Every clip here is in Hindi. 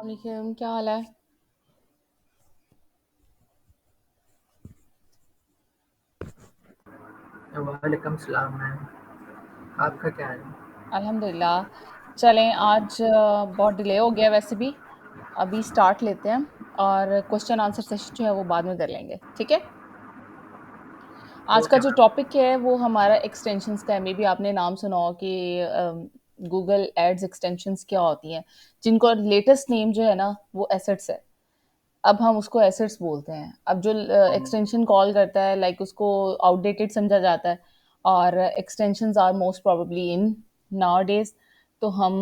वालेकुम, क्या हाल है? वालेकुम सलाम मैम। आपका क्या है? अल्हम्दुलिल्लाह। चलें आज बहुत डिले हो गया वैसे भी। अभी स्टार्ट लेते हैं और क्वेश्चन आंसर सेशन जो है वो बाद में कर लेंगे, ठीक है? आज का ओके जो मैम। टॉपिक है वो हमारा एक्सटेंशंस का है। मे बी आपने नाम सुना हो कि गूगल एड्स एक्सटेंशंस क्या होती हैं, जिनको लेटेस्ट नेम जो है ना वो एसेट्स है। अब हम उसको एसेट्स बोलते हैं। अब जो एक्सटेंशन कॉल करता है लाइक उसको आउटडेटेड समझा जाता है और extensions are most probably in nowadays. तो हम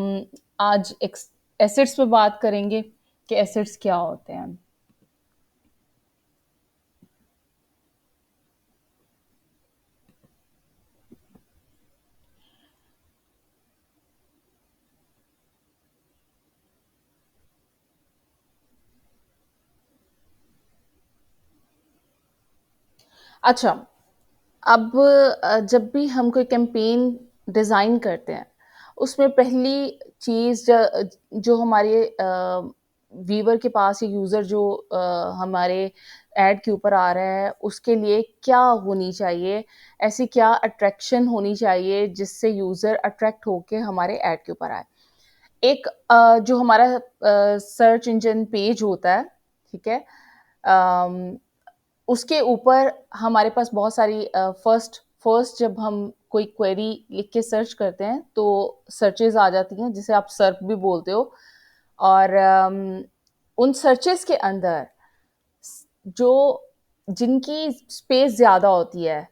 आज एसेट्स पे बात करेंगे कि एसेट्स क्या होते हैं। अच्छा, अब जब भी हम कोई कैंपेन डिज़ाइन करते हैं, उसमें पहली चीज़ जो हमारे व्यूअर के पास या यूज़र जो हमारे ऐड के ऊपर आ रहा है, उसके लिए क्या होनी चाहिए? ऐसी क्या अट्रैक्शन होनी चाहिए जिससे यूज़र अट्रैक्ट होके हमारे ऐड के ऊपर आए? एक जो हमारा सर्च इंजन पेज होता है, ठीक है? अम उसके ऊपर हमारे पास बहुत सारी फर्स्ट फर्स्ट जब हम कोई क्वेरी लिख के सर्च करते हैं तो सर्चेज आ जाती हैं जिसे आप सर्प भी बोलते हो। और उन सर्चेस के अंदर जो जिनकी स्पेस ज़्यादा होती है,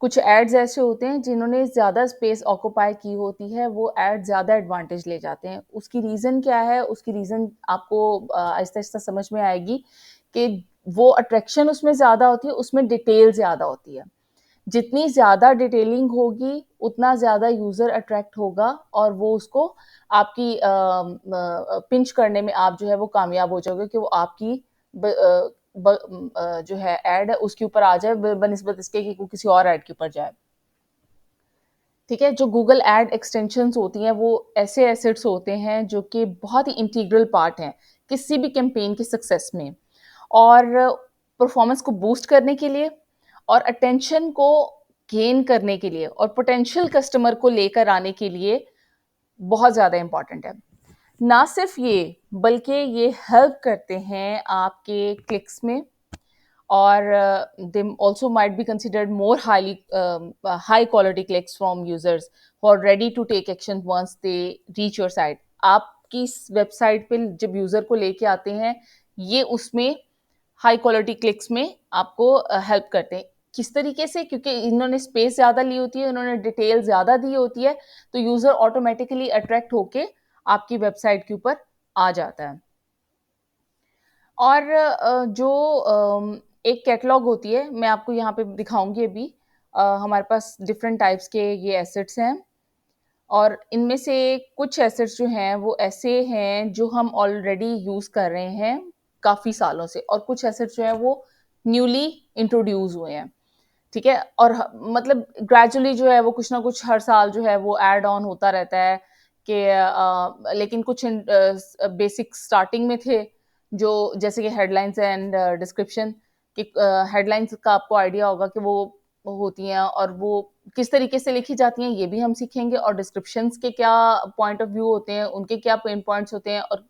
कुछ एड्स ऐसे होते हैं जिन्होंने ज़्यादा स्पेस ऑक्यूपाई की होती है, वो एड ज़्यादा एडवांटेज ले जाते हैं। उसकी रीज़न क्या है? उसकी रीज़न आपको आहिस्ता-आहिस्ता समझ में आएगी कि वो अट्रैक्शन उसमें ज़्यादा होती है, उसमें डिटेल ज़्यादा होती है। जितनी ज़्यादा डिटेलिंग होगी, उतना ज़्यादा यूज़र अट्रैक्ट होगा और वो उसको आपकी पिंच करने में आप जो है वो कामयाब हो जाओगे कि वो आपकी जो है ऐड है उसके ऊपर आ जाए बनिस्बत इसके कि वो किसी और ऐड के ऊपर जाए। ठीक है? जो गूगल ऐड एक्सटेंशंस होती हैं, वो ऐसे एसेट्स होते हैं जो कि बहुत ही इंटीग्रल पार्ट हैं, किसी भी कैंपेन की सक्सेस में। और परफॉर्मेंस को बूस्ट करने के लिए और अटेंशन को गेन करने के लिए और पोटेंशियल कस्टमर को लेकर आने के लिए बहुत ज़्यादा इम्पोर्टेंट है। ना सिर्फ ये, बल्कि ये हेल्प करते हैं आपके क्लिक्स में और they also might be considered more high quality clicks from users who are ready to take action once they reach your site. आपकी वेबसाइट पे जब यूजर को लेके आते हैं, ये उसमें हाई क्वालिटी क्लिक्स में आपको हेल्प करते हैं। किस तरीके से? क्योंकि इन्होंने स्पेस ज़्यादा ली होती है, इन्होंने डिटेल ज़्यादा दी होती है, तो यूज़र ऑटोमेटिकली अट्रैक्ट होके आपकी वेबसाइट के ऊपर आ जाता है। और जो एक कैटलॉग होती है, मैं आपको यहाँ पे दिखाऊँगी अभी। हमारे पास डिफरेंट टाइप्स के ये एसेट्स हैं और इनमें से कुछ एसेट्स जो हैं, वो ऐसे हैं जो हम ऑलरेडी यूज़ कर रहे हैं काफ़ी सालों से और कुछ एसेट्स जो हैं, वो न्यूली इंट्रोड्यूस हुए हैं। ठीक है? और मतलब ग्रेजुअली जो है वो कुछ ना कुछ हर साल जो है वो ऐड ऑन होता रहता है कि लेकिन कुछ बेसिक स्टार्टिंग में थे जो जैसे कि हेडलाइंस एंड डिस्क्रिप्शन कि हेडलाइंस का आपको आइडिया होगा कि वो होती हैं और वो किस तरीके से लिखी जाती हैं ये भी हम सीखेंगे और डिस्क्रिप्शंस के क्या पॉइंट ऑफ व्यू होते हैं उनके क्या पेन पॉइंट्स होते हैं और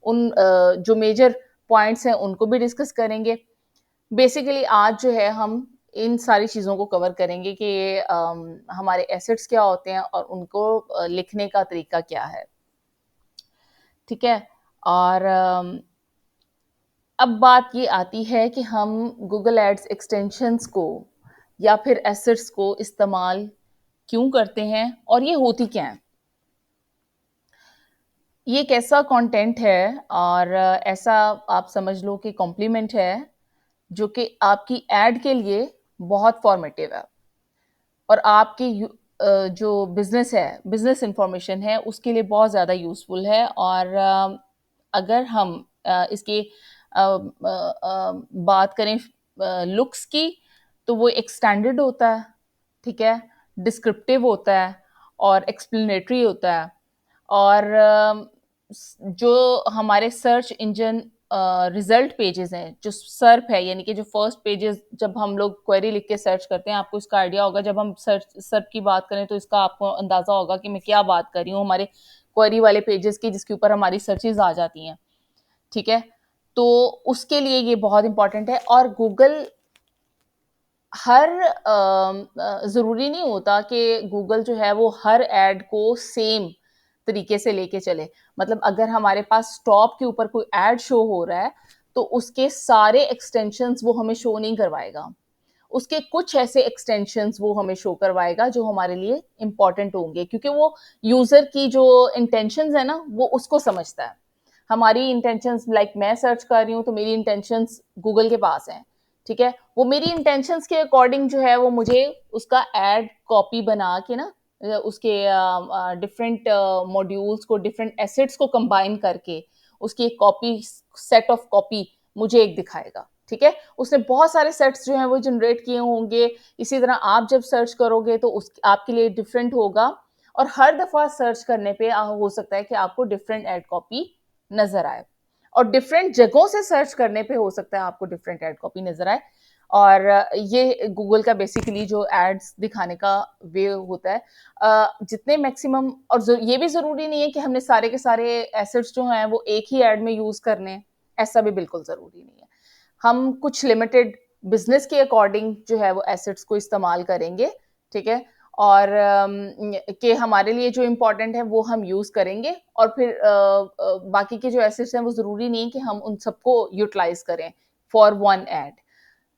उन जो मेजर पॉइंट्स हैं उनको भी डिस्कस करेंगे। बेसिकली आज जो है हम इन सारी चीज़ों को कवर करेंगे कि हमारे एसेट्स क्या होते हैं और उनको लिखने का तरीका क्या है, ठीक है? और अब बात ये आती है कि हम गूगल एड्स एक्सटेंशंस को या फिर एसेट्स को इस्तेमाल क्यों करते हैं और ये होती क्या हैं? ये एक ऐसा कंटेंट है और ऐसा आप समझ लो कि कॉम्प्लीमेंट है, जो कि आपकी एड के लिए बहुत फॉर्मेटिव है। और आपकी जो बिज़नेस है, बिज़नेस इन्फॉर्मेशन है, उसके लिए बहुत ज़्यादा यूज़फुल है और अगर हम इसकी बात करें लुक्स की, तो वो एक स्टैंडर्ड होता है, ठीक है? डिस्क्रिप्टिव होता है और एक्सप्लेनेटरी होता है और जो हमारे सर्च इंजन रिजल्ट पेजेस हैं, जो सर्प है, यानी कि जो फर्स्ट पेजेस जब हम लोग क्वेरी लिख के सर्च करते हैं, आपको इसका आइडिया होगा। जब हम सर्प की बात करें तो इसका आपको अंदाजा होगा कि मैं क्या बात कर रही हूँ, हमारे क्वेरी वाले पेजेस की जिसके ऊपर हमारी सर्चेज आ जाती हैं। ठीक है, तो उसके लिए ये बहुत इंपॉर्टेंट है। और गूगल हर ज़रूरी नहीं होता कि गूगल जो है वो हर ऐड को सेम तरीके से लेके चले। मतलब अगर हमारे पास टॉप के ऊपर कोई ऐड शो हो रहा है, तो उसके सारे एक्सटेंशंस वो हमें शो नहीं करवाएगा। उसके कुछ ऐसे एक्सटेंशंस वो हमें शो करवाएगा जो हमारे लिए इंपॉर्टेंट होंगे, क्योंकि वो यूज़र की जो इंटेंशंस है ना, वो उसको समझता है। हमारी इंटेंशंस, लाइक मैं सर्च कर रही हूँ तो मेरी इंटेंशंस गूगल के पास हैं। ठीक है, वो मेरी इंटेंशंस के अकॉर्डिंग जो है वो मुझे उसका एड कॉपी बना के ना, उसके डिफरेंट मॉड्यूल्स को, डिफरेंट एसेट्स को कंबाइन करके उसकी एक कॉपी, सेट ऑफ कॉपी मुझे एक दिखाएगा। ठीक है, उसने बहुत सारे सेट्स जो हैं वो जनरेट किए होंगे। इसी तरह आप जब सर्च करोगे तो उस आपके लिए डिफरेंट होगा। और हर दफा सर्च करने पे हो सकता है कि आपको डिफरेंट एड कॉपी नजर आए, और डिफरेंट जगहों से सर्च करने पे हो सकता है आपको डिफरेंट एड कॉपी नजर आए। और ये गूगल का बेसिकली जो एड्स दिखाने का वे होता है। जितने मैक्सिमम, और ये भी जरूरी नहीं है कि हमने सारे के सारे एसेट्स जो हैं वो एक ही एड में यूज करने हैं। ऐसा भी बिल्कुल जरूरी नहीं है। हम कुछ लिमिटेड बिजनेस के अकॉर्डिंग जो है वो एसेट्स को इस्तेमाल करेंगे। ठीक है, और कि हमारे लिए जो इम्पोर्टेंट है वो हम यूज करेंगे। और फिर बाकी के जो एसेट्स हैं वो जरूरी नहीं कि हम उन सबको यूटिलाइज करें for one ad.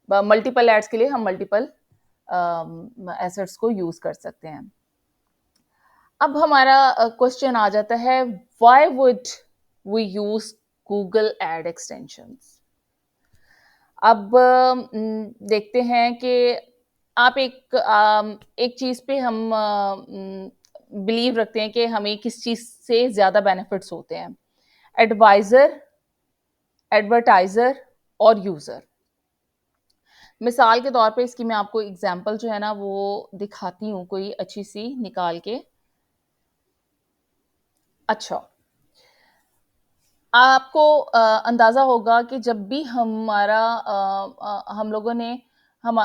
Multiple ads के लिए हम मल्टीपल एसेट्स को यूज कर सकते हैं। अब हमारा क्वेश्चन आ जाता है, why would we use Google ad extensions. अब देखते हैं कि आप एक चीज पे हम बिलीव रखते हैं कि हमें किस चीज से ज्यादा बेनिफिट्स होते हैं, एडवाइजर, एडवर्टाइजर और यूजर। मिसाल के तौर पे इसकी मैं आपको एग्जांपल जो है ना वो दिखाती हूँ, कोई अच्छी सी निकाल के। अच्छा, आपको अंदाजा होगा कि जब भी हम लोगों ने हम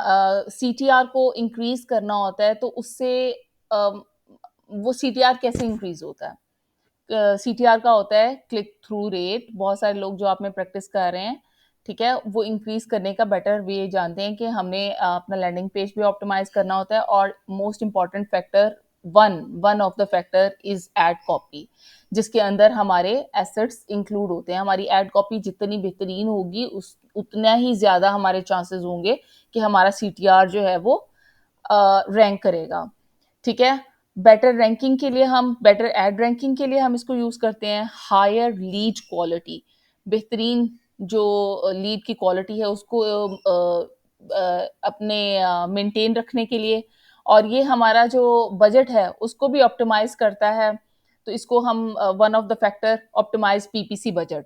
सीटीआर को इंक्रीज करना होता है तो उससे वो सीटीआर कैसे इंक्रीज होता है। सीटीआर का होता है क्लिक थ्रू रेट। बहुत सारे लोग जो आप में प्रैक्टिस कर रहे हैं, ठीक है, वो इंक्रीज करने का बेटर वे जानते हैं कि हमने अपना लैंडिंग पेज भी ऑप्टिमाइज करना होता है। और most important factor, one one of the factor is ad copy, जिसके अंदर हमारे एसेट्स इंक्लूड होते हैं। हमारी एड कॉपी जितनी बेहतरीन होगी उस उतना ही ज्यादा हमारे चांसेस होंगे कि हमारा सीटीआर जो है वो रैंक करेगा। ठीक है, बेटर रैंकिंग के लिए हम, बेटर एड रैंकिंग के लिए हम इसको यूज करते हैं। हायर लीड क्वालिटी, बेहतरीन जो लीड की क्वालिटी है उसको अपने मेंटेन रखने के लिए। और ये हमारा जो बजट है उसको भी ऑप्टिमाइज करता है। तो इसको हम one of the factor optimise PPC budget.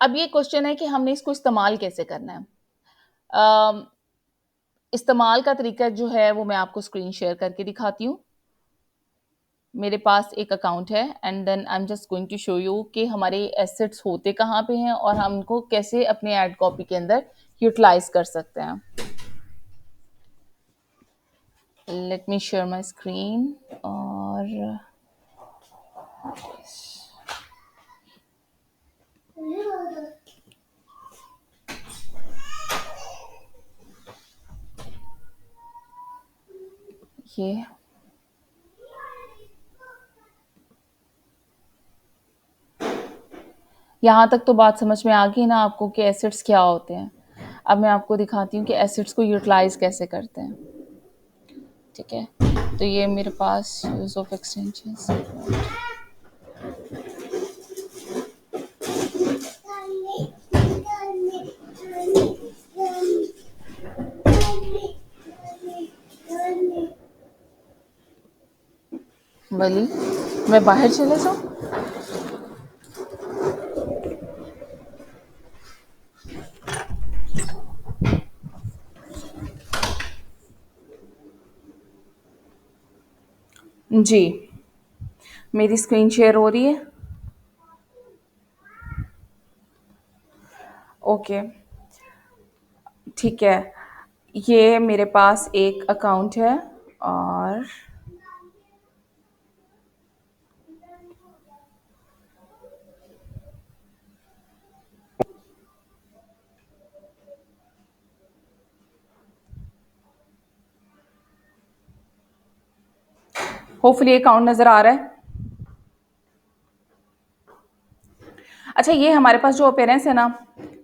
अब ये क्वेश्चन है कि हमने इसको इस्तेमाल कैसे करना है। अम, इस्तेमाल का तरीका जो है वो मैं आपको स्क्रीन शेयर करके दिखाती हूँ। मेरे पास एक अकाउंट है and then I am just going to show you कि हमारे एसेट्स होते कहाँ पे हैं और हम इनको कैसे अपने एड कॉपी के अंदर यूटिलाइज कर सकते हैं। Let me share my screen. और ये यहाँ तक तो बात समझ में आ गई ना आपको कि एसिड्स क्या होते हैं। अब मैं आपको दिखाती हूँ कि एसिड्स को यूटिलाइज कैसे करते हैं। ठीक है, तो ये मेरे पास यूज ऑफ एक्सटेंशंस। बली, मैं बाहर चले जाऊँ? जी, मेरी स्क्रीन शेयर हो रही है। ओके, ठीक है। ये मेरे पास एक अकाउंट है और होपफुली अकाउंट नज़र आ रहा है। अच्छा, ये हमारे पास जो अपीयरेंस है ना,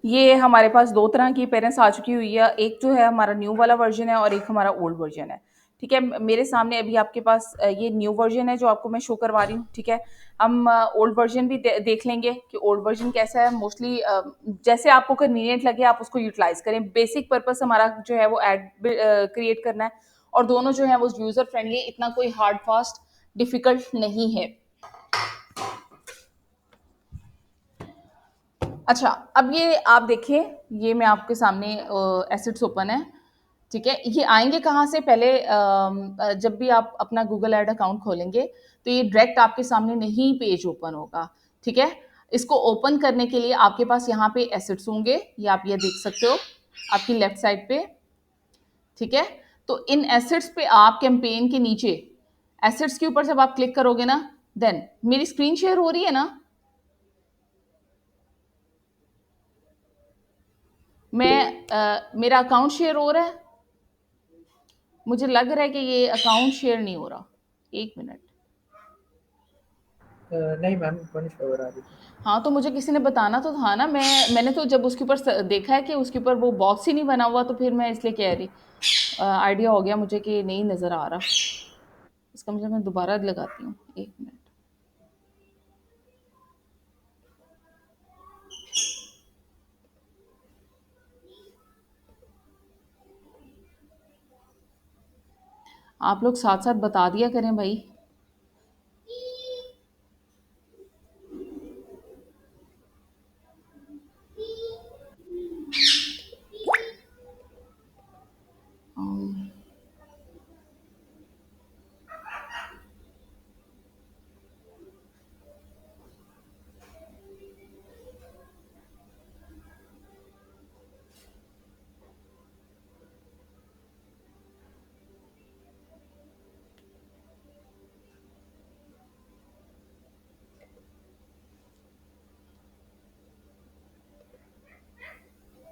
ये हमारे पास 2 तरह की अपीयरेंस आ चुकी हुई है। एक जो है हमारा न्यू वाला वर्ज़न है और एक हमारा ओल्ड वर्ज़न है। ठीक है? मेरे सामने अभी आपके पास ये न्यू वर्ज़न है जो आपको मैं शो करवा रही हूँ, ठीक है? हम ओल्ड वर्ज़न भी देख लेंगे कि ओल्ड वर्ज़न कैसा है। मोस्टली जैसे आपको कन्वीनिएंट लगे आप उसको यूटिलाइज़ करें। बेसिक पर्पज़ हमारा जो है वो ऐड क्रिएट करना है और दोनों जो है वो यूज़र फ्रेंडली, इतना कोई हार्ड फास्ट डिफ़िकल्ट नहीं है। अच्छा, अब ये आप देखिए, ये मैं आपके सामने एसेट्स ओपन है, ठीक है? ये आएँगे कहाँ से? पहले जब भी आप अपना गूगल ऐड अकाउंट खोलेंगे, तो ये डायरेक्ट आपके सामने नहीं पेज ओपन होगा, ठीक है? इसको ओपन करने के लिए आपके पास यहाँ पे एसेट्स होंगे, ये आप ये देख सकते हो, आपकी लेफ्ट साइड पे, ठीक है? तो इन एसेट्स पे आप कैंपेन के नीचे, एसेट्स के ऊपर जब आप क्लिक करोगे ना, देन मेरी स्क्रीन शेयर हो रही है ना? मेरा अकाउंट शेयर हो रहा है? मुझे लग रहा है कि ये अकाउंट शेयर नहीं हो रहा। 1 मिनट। नहीं मैम, ऊपर नहीं शो हो रहा अभी तो। हाँ, तो मुझे किसी ने बताना तो था ना, मैंने तो जब उसके ऊपर देखा है कि उसके ऊपर वो बॉक्स ही नहीं बना हुआ, तो फिर मैं इसलिए कह रही, आइडिया हो गया मुझे कि नहीं नज़र आ रहा। इसका मतलब मैं दोबारा लगाती हूँ, 1 मिनट। आप लोग साथ साथ बता दिया करें भाई।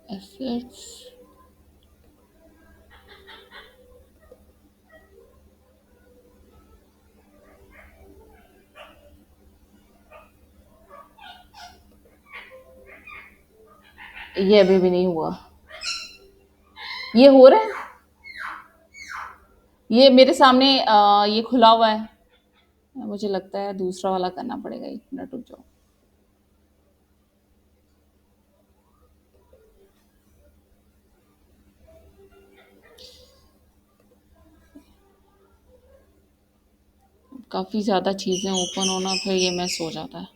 एसेट्स, ये अभी भी नहीं हुआ। ये हो रहा है? ये मेरे सामने ये खुला हुआ है। मुझे लगता है दूसरा वाला करना पड़ेगा। 1 मिनट रुक जाओ। काफ़ी ज़्यादा चीज़ें ओपन होना, फिर ये मिस हो जाता है।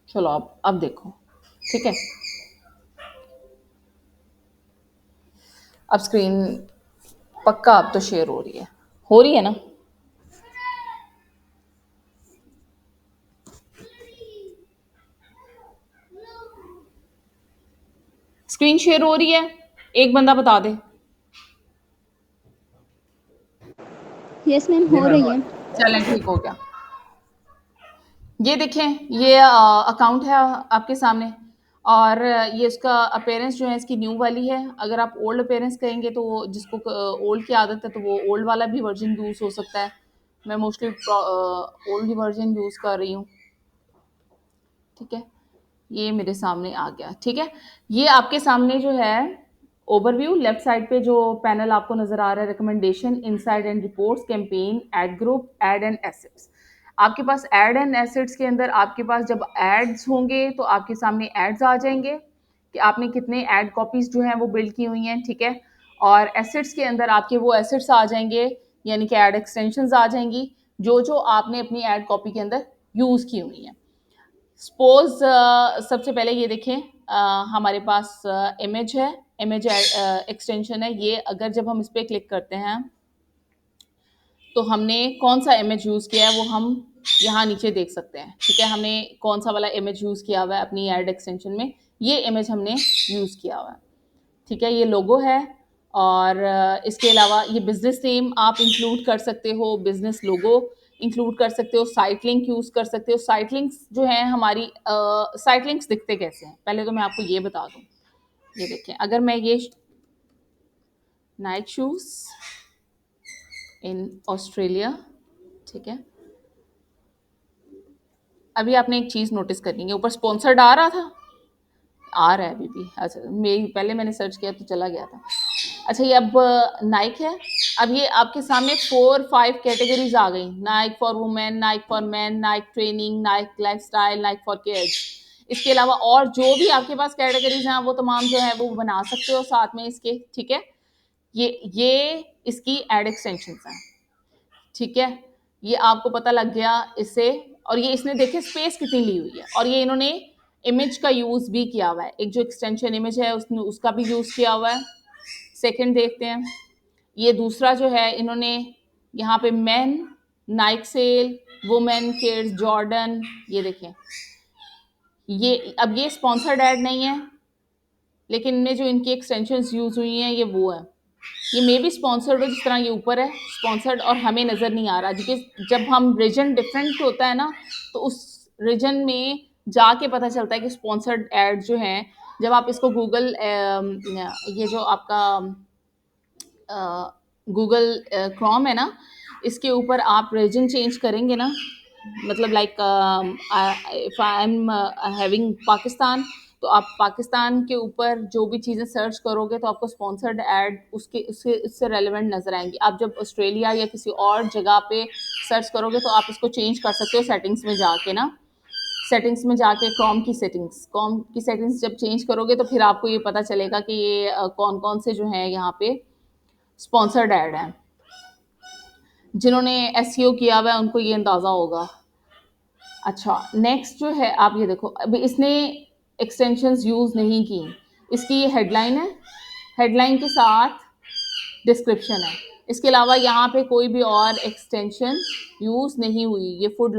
चलो अब देखो, ठीक है? अब स्क्रीन पक्का अब तो शेयर हो रही है। हो रही है ना? स्क्रीन शेयर हो रही है? एक बंदा बता दे। यस मैम, जी हो मैम। रही है। चलें, ठीक हो गया। ये देखें, ये अकाउंट है आपके सामने और ये इसका अपीयरेंस जो है इसकी न्यू वाली है। अगर आप ओल्ड अपीयरेंस कहेंगे तो जिसको ओल्ड की आदत है तो वो ओल्ड वाला भी वर्जन यूज़ हो सकता है। मैं मोस्टली ओल्ड वर्जन यूज़ कर रही हूँ, ठीक है? ये मेरे सामने आ गया, ठीक है? ये आपके सामने जो है ओवरव्यू, लेफ्ट साइड पे जो पैनल आपको नजर आ रहा है, recommendation, insights and reports, campaign, ad group, ad and assets. आपके पास एड एंड एसेट्स के अंदर आपके पास जब एड्स होंगे तो आपके सामने एड्स आ जाएंगे कि आपने कितने एड कॉपीज जो हैं वो बिल्ड की हुई हैं, ठीक है? और एसेट्स के अंदर आपके वो एसेट्स आ जाएंगे, यानी कि एड एक्सटेंशंस आ जाएंगी जो जो आपने अपनी एड कॉपी के अंदर यूज़ की हुई हैं। सपोज सबसे पहले ये देखें, हमारे पास इमेज है, इमेज एक्सटेंशन है ये। अगर जब हम इस पर क्लिक करते हैं तो हमने कौन सा इमेज यूज़ किया है वो हम यहाँ नीचे देख सकते हैं। ठीक है, हमने कौन सा वाला इमेज यूज़ किया हुआ है अपनी ऐड एक्सटेंशन में, ये इमेज हमने यूज़ किया हुआ है। ठीक है, ये लोगो है। और इसके अलावा ये बिजनेस नेम आप इंक्लूड कर सकते हो, बिजनेस लोगो इंक्लूड कर सकते हो, साइट लिंक यूज़ कर सकते हो। साइट लिंक्स जो है हमारी साइट लिंक्स दिखते कैसे हैं पहले तो मैं आपको ये बता दूं। ये देखें, अगर मैं ये नाइक शूज़ इन ऑस्ट्रेलिया, ठीक है, अभी आपने एक चीज़ नोटिस करनी है, ऊपर स्पॉन्सर्ड आ रहा था, आ रहा है अभी भी। अच्छा, मेरी पहले मैंने सर्च किया तो चला गया था। अच्छा, ये अब नाइक है। अब ये आपके सामने 4-5 कैटेगरीज आ गई, Naik for women, Naik for man, Naik training, Naik lifestyle, Naik for kids. इसके अलावा और जो भी आपके पास कैटेगरीज हैं वो तमाम जो है वो बना सकते हो साथ में इसके। ठीक है, ये इसकी एड एक्सटेंशन है। ठीक है, ये आपको पता लग गया इससे। और ये इसने देखे स्पेस कितनी ली हुई है, और ये इन्होंने इमेज का यूज भी किया हुआ है, एक जो एक्सटेंशन इमेज है उसने उसका भी यूज किया हुआ है। सेकंड देखते हैं, ये दूसरा जो है इन्होंने यहाँ पे man, Nike sale, women, kids, Jordan, ये देखें। ये अब ये स्पॉन्सर्ड ऐड नहीं है, लेकिन इनमें जो इनकी एक्सटेंशंस यूज हुई हैं ये वो है। ये मे बी स्पॉन्सर्ड हो, जिस तरह ये ऊपर है स्पॉन्सर्ड, और हमें नज़र नहीं आ रहा, क्योंकि जब हम रीजन डिफरेंट होता है ना तो उस रीजन में जाके पता चलता है कि स्पॉन्सर्ड ऐड जो है। जब आप इसको गूगल, ये जो आपका गूगल क्रोम है ना, इसके ऊपर आप रीजन चेंज करेंगे ना, मतलब like if I am having Pakistan, तो आप पाकिस्तान के ऊपर जो भी चीज़ें सर्च करोगे तो आपको स्पॉन्सर्ड ऐड उसके उससे उससे रेलेवेंट नज़र आएंगी। आप जब ऑस्ट्रेलिया या किसी और जगह पे सर्च करोगे तो आप इसको चेंज कर सकते हो सेटिंग्स में जाके ना। सेटिंग्स में जाके कॉम की सेटिंग्स जब चेंज करोगे तो फिर आपको ये पता चलेगा कि ये कौन कौन से जो है यहाँ पे स्पॉन्सर्ड ऐड हैं। जिन्होंने एसईओ किया हुआ है उनको ये अंदाज़ा होगा। अच्छा, नेक्स्ट जो है आप ये देखो, अभी इसने एक्सटेंशंस यूज़ नहीं की। इसकी ये हेडलाइन है, हेडलाइन के साथ डिस्क्रिप्शन है। इसके अलावा यहाँ पे कोई भी और एक्सटेंशन यूज़ नहीं हुई। ये फुट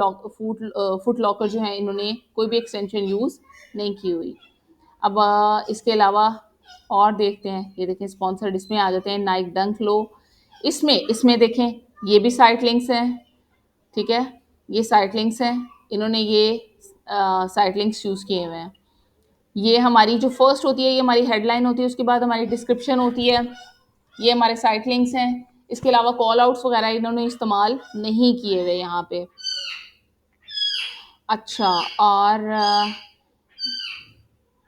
लॉकर जो है इन्होंने कोई भी एक्सटेंशन यूज़ नहीं की हुई। अब इसके अलावा और देखते हैं, ये देखें स्पॉन्सर्ड, इसमें आ जाते हैं नाइक डंक लो। इसमें देखें ये भी साइट लिंक्स हैं। ठीक है, ये साइट लिंक्स हैं, इन्होंने ये साइट लिंक्स यूज़ किए हुए हैं। ये हमारी जो फर्स्ट होती है ये हमारी हेडलाइन होती है, उसके बाद हमारी डिस्क्रिप्शन होती है, ये हमारे साइट लिंक्स हैं। इसके अलावा कॉल आउट्स वगैरह इन्होंने इस्तेमाल नहीं किए हुए यहाँ पे। अच्छा, और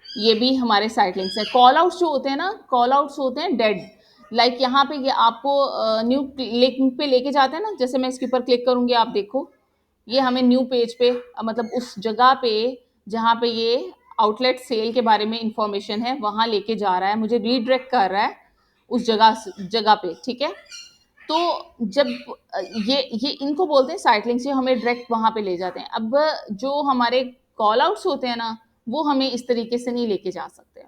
ये भी हमारे साइट लिंक्स है। कॉल आउट्स जो होते हैं ना, कॉल आउट्स होते हैं डेड, लाइक यहाँ पे ये आपको न्यू लिंक पे लेके जाते हैं ना। जैसे मैं इसके ऊपर क्लिक करूँगी, आप देखो ये हमें न्यू पेज पे, मतलब उस जगह पे जहाँ पे ये आउटलेट सेल के बारे में इंफॉर्मेशन है वहाँ लेके जा रहा है, मुझे रीडायरेक्ट कर रहा है उस जगह पे। ठीक है, तो जब ये इनको बोलते हैं साइट लिंक्स, ये हमें डायरेक्ट वहाँ पे ले जाते हैं। अब जो हमारे कॉल आउट्स होते हैं ना, वो हमें इस तरीके से नहीं लेके जा सकते।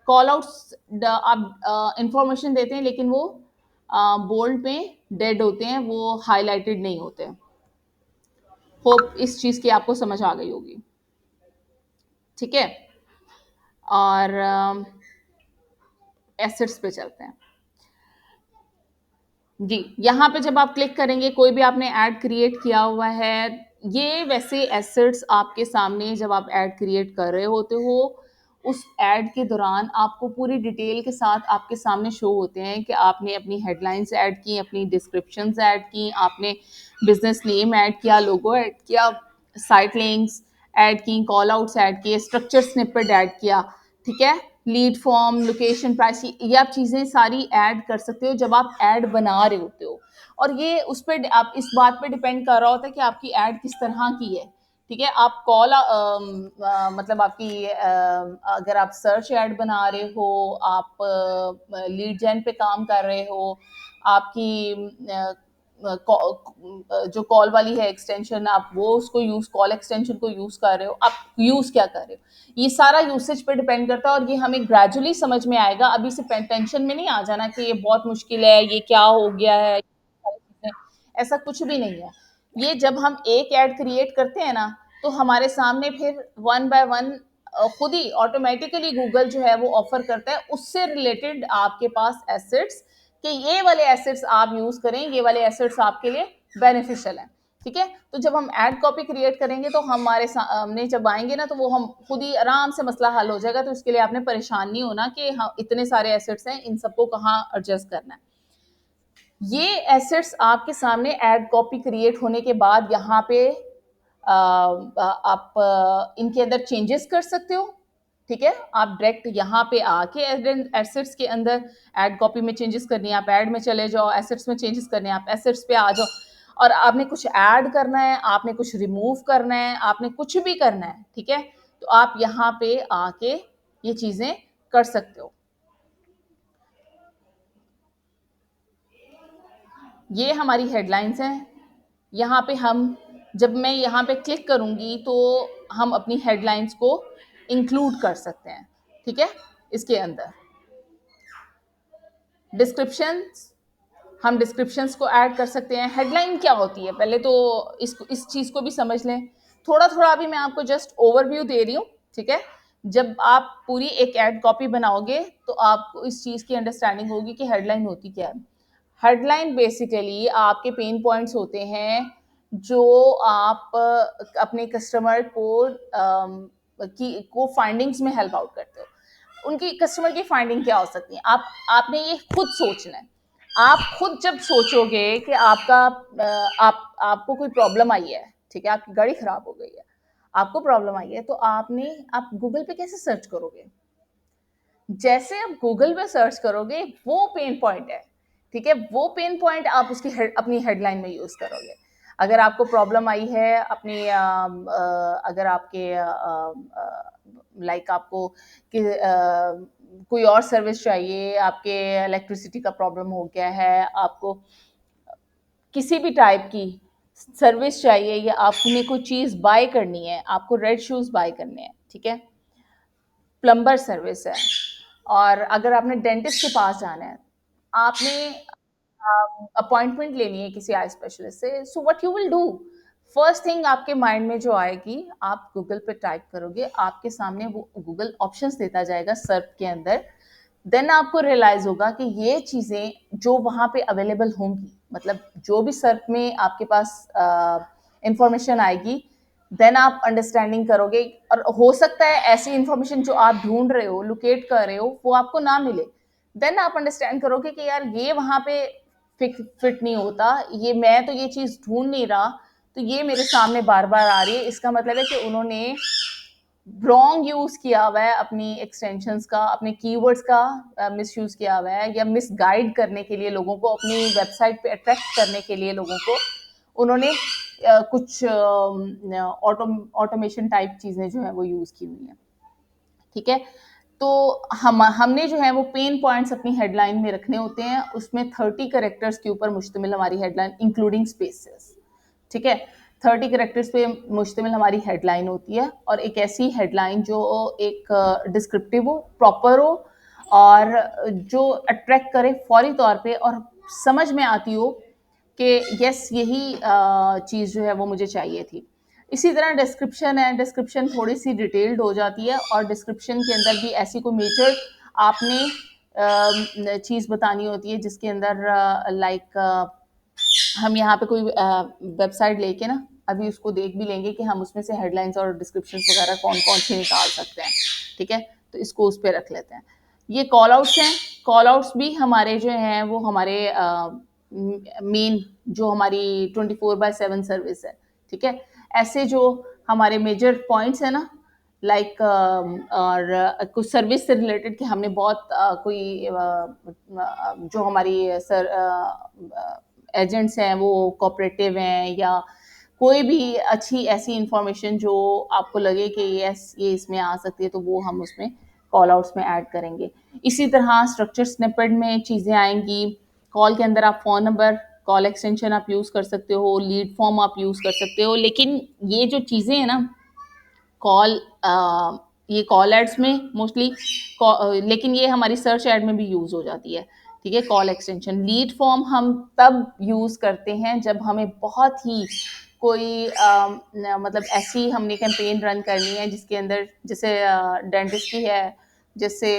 कॉल आउट्स आप इंफॉर्मेशन देते हैं, लेकिन वो बोल्ड में डेड होते हैं, वो हाईलाइटेड नहीं होते। होप इस चीज़ की आपको समझ आ गई होगी। ठीक है, और एसेट्स पे चलते हैं जी। यहाँ पे जब आप क्लिक करेंगे, कोई भी आपने ऐड क्रिएट किया हुआ है, ये वैसे एसेट्स आपके सामने जब आप ऐड क्रिएट कर रहे होते हो, उस ऐड के दौरान आपको पूरी डिटेल के साथ आपके सामने शो होते हैं कि आपने अपनी हेडलाइंस ऐड की, अपनी डिस्क्रिप्शंस ऐड की, आपने बिजनेस नेम ऐड किया, लोगो ऐड किया, साइट लिंक्स ऐड की, कॉल आउट्स ऐड किए, स्ट्रक्चर स्निपेट ऐड किया। ठीक है, लीड फॉर्म, लोकेशन, प्राइस, ये आप चीज़ें सारी ऐड कर सकते हो जब आप ऐड बना रहे होते हो। और ये उस पर आप इस बात पे डिपेंड कर रहा होता है कि आपकी ऐड किस तरह की है। ठीक है, आप मतलब आपकी अगर आप सर्च ऐड बना रहे हो, आप लीड जेन पे काम कर रहे हो, आपकी जो कॉल वाली है एक्सटेंशन, आप वो उसको कॉल एक्सटेंशन को यूज कर रहे हो, आप यूज क्या कर रहे हो, ये सारा यूसेज पे डिपेंड करता है। और ये हमें ग्रेजुअली समझ में आएगा, अभी से टेंशन में नहीं आ जाना कि ये बहुत मुश्किल है, ये क्या हो गया है, सारी चीजें, ऐसा कुछ भी नहीं है। ये जब हम एक ऐड क्रिएट करते हैं ना, तो हमारे सामने फिर वन बाय वन खुद ही ऑटोमेटिकली गूगल जो है वो ऑफर करता है उससे रिलेटेड आपके पास एसेट्स, कि ये वाले एसेट्स आप यूज करें, ये वाले एसेट्स आपके लिए बेनिफिशियल है। ठीक है, तो जब हम एड कॉपी क्रिएट करेंगे तो हमारे सामने जब आएंगे ना, तो वो हम खुद ही आराम से मसला हल हो जाएगा। तो इसके लिए आपने परेशान नहीं होना कि हाँ इतने सारे एसेट्स हैं, इन सबको कहाँ एडजस्ट करना है। ये एसेट्स आपके सामने एड कॉपी क्रिएट होने के बाद यहाँ पे आप इनके अंदर चेंजेस कर सकते हो। ठीक है, आप डायरेक्ट यहाँ पे आके एसेट्स के अंदर ऐड कॉपी में चेंजेस करनी है, आप ऐड में चले जाओ, एसेट्स में चेंजेस करने हैं, आप एसेट्स पे आ जाओ, और आपने कुछ ऐड करना है, आपने कुछ रिमूव करना है, आपने कुछ भी करना है। ठीक है, तो आप यहाँ पे आके ये चीजें कर सकते हो। ये हमारी हेडलाइंस हैं। यहाँ पे हम, जब मैं यहाँ पे क्लिक करूँगी तो हम अपनी हेडलाइंस को इंक्लूड कर सकते हैं। ठीक है, इसके अंदर डिस्क्रिप्शंस, हम डिस्क्रिप्शंस को ऐड कर सकते हैं। हेडलाइन क्या होती है, पहले तो इस चीज़ को भी समझ लें। थोड़ा थोड़ा अभी मैं आपको जस्ट ओवरव्यू दे रही हूँ। ठीक है, जब आप पूरी एक ऐड कॉपी बनाओगे तो आपको इस चीज़ की अंडरस्टैंडिंग होगी कि हेडलाइन होती क्या है। हेडलाइन बेसिकली आपके पेन पॉइंट्स होते हैं जो आप अपने कस्टमर को फाइंडिंग्स में हेल्प आउट करते हो। उनकी कस्टमर की फाइंडिंग क्या हो सकती है, आपने ये खुद सोचना है। आप खुद जब सोचोगे कि आपको कोई प्रॉब्लम आई है, ठीक है, आपकी गाड़ी खराब हो गई है, आपको प्रॉब्लम आई है, तो आप गूगल पे कैसे सर्च करोगे? जैसे आप गूगल पे सर्च करोगे, वो पेन पॉइंट है। ठीक है, वो पेन पॉइंट आप अपनी हेडलाइन में यूज करोगे। अगर आपको प्रॉब्लम आई है अगर आपके लाइक आपको कोई और सर्विस चाहिए, आपके इलेक्ट्रिसिटी का प्रॉब्लम हो गया है, आपको किसी भी टाइप की सर्विस चाहिए, या आपने कोई चीज़ बाय करनी है, आपको रेड शूज़ बाय करने हैं, ठीक है, प्लम्बर सर्विस है, और अगर आपने डेंटिस्ट के पास जाना है, आपने अपॉइंटमेंट लेनी है किसी आई स्पेशलिस्ट से, so what you will do, first thing आपके माइंड में जो आएगी, आप गूगल पे टाइप करोगे, आपके सामने वो गूगल ऑप्शंस देता जाएगा सर्च के अंदर। देन आपको रियलाइज होगा कि ये चीज़ें जो वहाँ पे अवेलेबल होंगी, मतलब जो भी सर्च में आपके पास इंफॉर्मेशन आएगी, देन आप अंडरस्टैंडिंग करोगे। और हो सकता है ऐसी इंफॉर्मेशन जो आप ढूंढ रहे हो, लोकेट कर रहे हो, वो आपको ना मिले। देन आप अंडरस्टैंड करोगे कि यार ये वहाँ पे फिट नहीं होता, ये मैं तो ये चीज़ ढूंढ नहीं रहा, तो ये मेरे सामने बार बार आ रही है, इसका मतलब है कि उन्होंने रॉन्ग यूज किया हुआ है अपनी एक्सटेंशंस का, अपने कीवर्ड्स का मिस यूज किया हुआ है, या मिस गाइड करने के लिए लोगों को, अपनी वेबसाइट पे अट्रैक्ट करने के लिए लोगों को उन्होंने कुछ ऑटोमेशन टाइप चीज़ें जो है वो यूज़ की हुई हैं। ठीक है, तो हमने जो है वो पेन पॉइंट्स अपनी हेडलाइन में रखने होते हैं। उसमें 30 करेक्टर्स के ऊपर मुश्तमिल हमारी हेडलाइन, इंक्लूडिंग स्पेसेस। ठीक है, 30 करेक्टर्स पे मुश्तमिल हमारी हेडलाइन होती है, और एक ऐसी हेडलाइन जो एक डिस्क्रिप्टिव हो, प्रॉपर हो, और जो अट्रैक्ट करे फौरी तौर पे, और समझ में आती हो कि यस यही चीज़ जो है वो मुझे चाहिए थी। इसी तरह डिस्क्रिप्शन है, डिस्क्रिप्शन थोड़ी सी डिटेल्ड हो जाती है, और डिस्क्रिप्शन के अंदर भी ऐसी कोई मेजर आपने चीज़ बतानी होती है जिसके अंदर लाइक हम यहाँ पे कोई वेबसाइट लेके ना अभी उसको देख भी लेंगे कि हम उसमें से हेडलाइंस और डिस्क्रिप्शन वगैरह कौन कौन सी निकाल सकते हैं। ठीक है, तो इसको उस पर रख लेते हैं। ये कॉल आउट्स हैं। कॉल आउट्स भी हमारे जो हैं वो हमारे मेन जो हमारी 24/7 सर्विस है। ठीक है, ऐसे जो हमारे मेजर पॉइंट्स हैं ना, लाइक और कुछ सर्विस से रिलेटेड कि हमने बहुत कोई जो हमारी सर एजेंट्स हैं वो कोऑपरेटिव हैं, या कोई भी अच्छी ऐसी इंफॉर्मेशन जो आपको लगे कि यस ये इसमें आ सकती है, तो वो हम उसमें कॉल आउट्स में ऐड करेंगे। इसी तरह स्ट्रक्चर स्निपेट में चीज़ें आएंगी। कॉल के अंदर आप फ़ोन नंबर कॉल एक्सटेंशन आप यूज़ कर सकते हो, लीड फॉर्म आप यूज़ कर सकते हो, लेकिन ये जो चीज़ें हैं ना, कॉल ये कॉल एड्स में मोस्टली, लेकिन ये हमारी सर्च एड में भी यूज़ हो जाती है, ठीक है। कॉल एक्सटेंशन, लीड फॉर्म हम तब यूज़ करते हैं जब हमें बहुत ही कोई मतलब ऐसी हमने कैंपेन रन करनी है जिसके अंदर, जैसे डेंटिस्ट की है, जैसे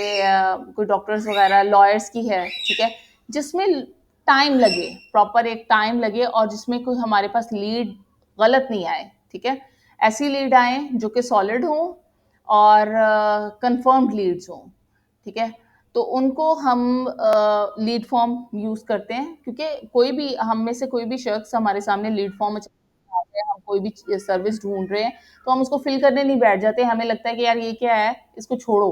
कोई डॉक्टर्स वगैरह, लॉयर्स की है, ठीक है, जिसमें टाइम लगे, प्रॉपर एक टाइम लगे, और जिसमें कोई हमारे पास लीड गलत नहीं आए, ठीक है। ऐसी लीड आए जो कि सॉलिड हों और कंफर्म्ड लीड्स हों, ठीक है। तो उनको हम लीड फॉर्म यूज़ करते हैं, क्योंकि कोई भी हम में से कोई भी शख्स हमारे सामने लीड फॉर्म हम कोई भी सर्विस ढूंढ रहे हैं, तो हम उसको फिल करने नहीं बैठ जाते, हमें लगता है कि यार ये क्या है, इसको छोड़ो।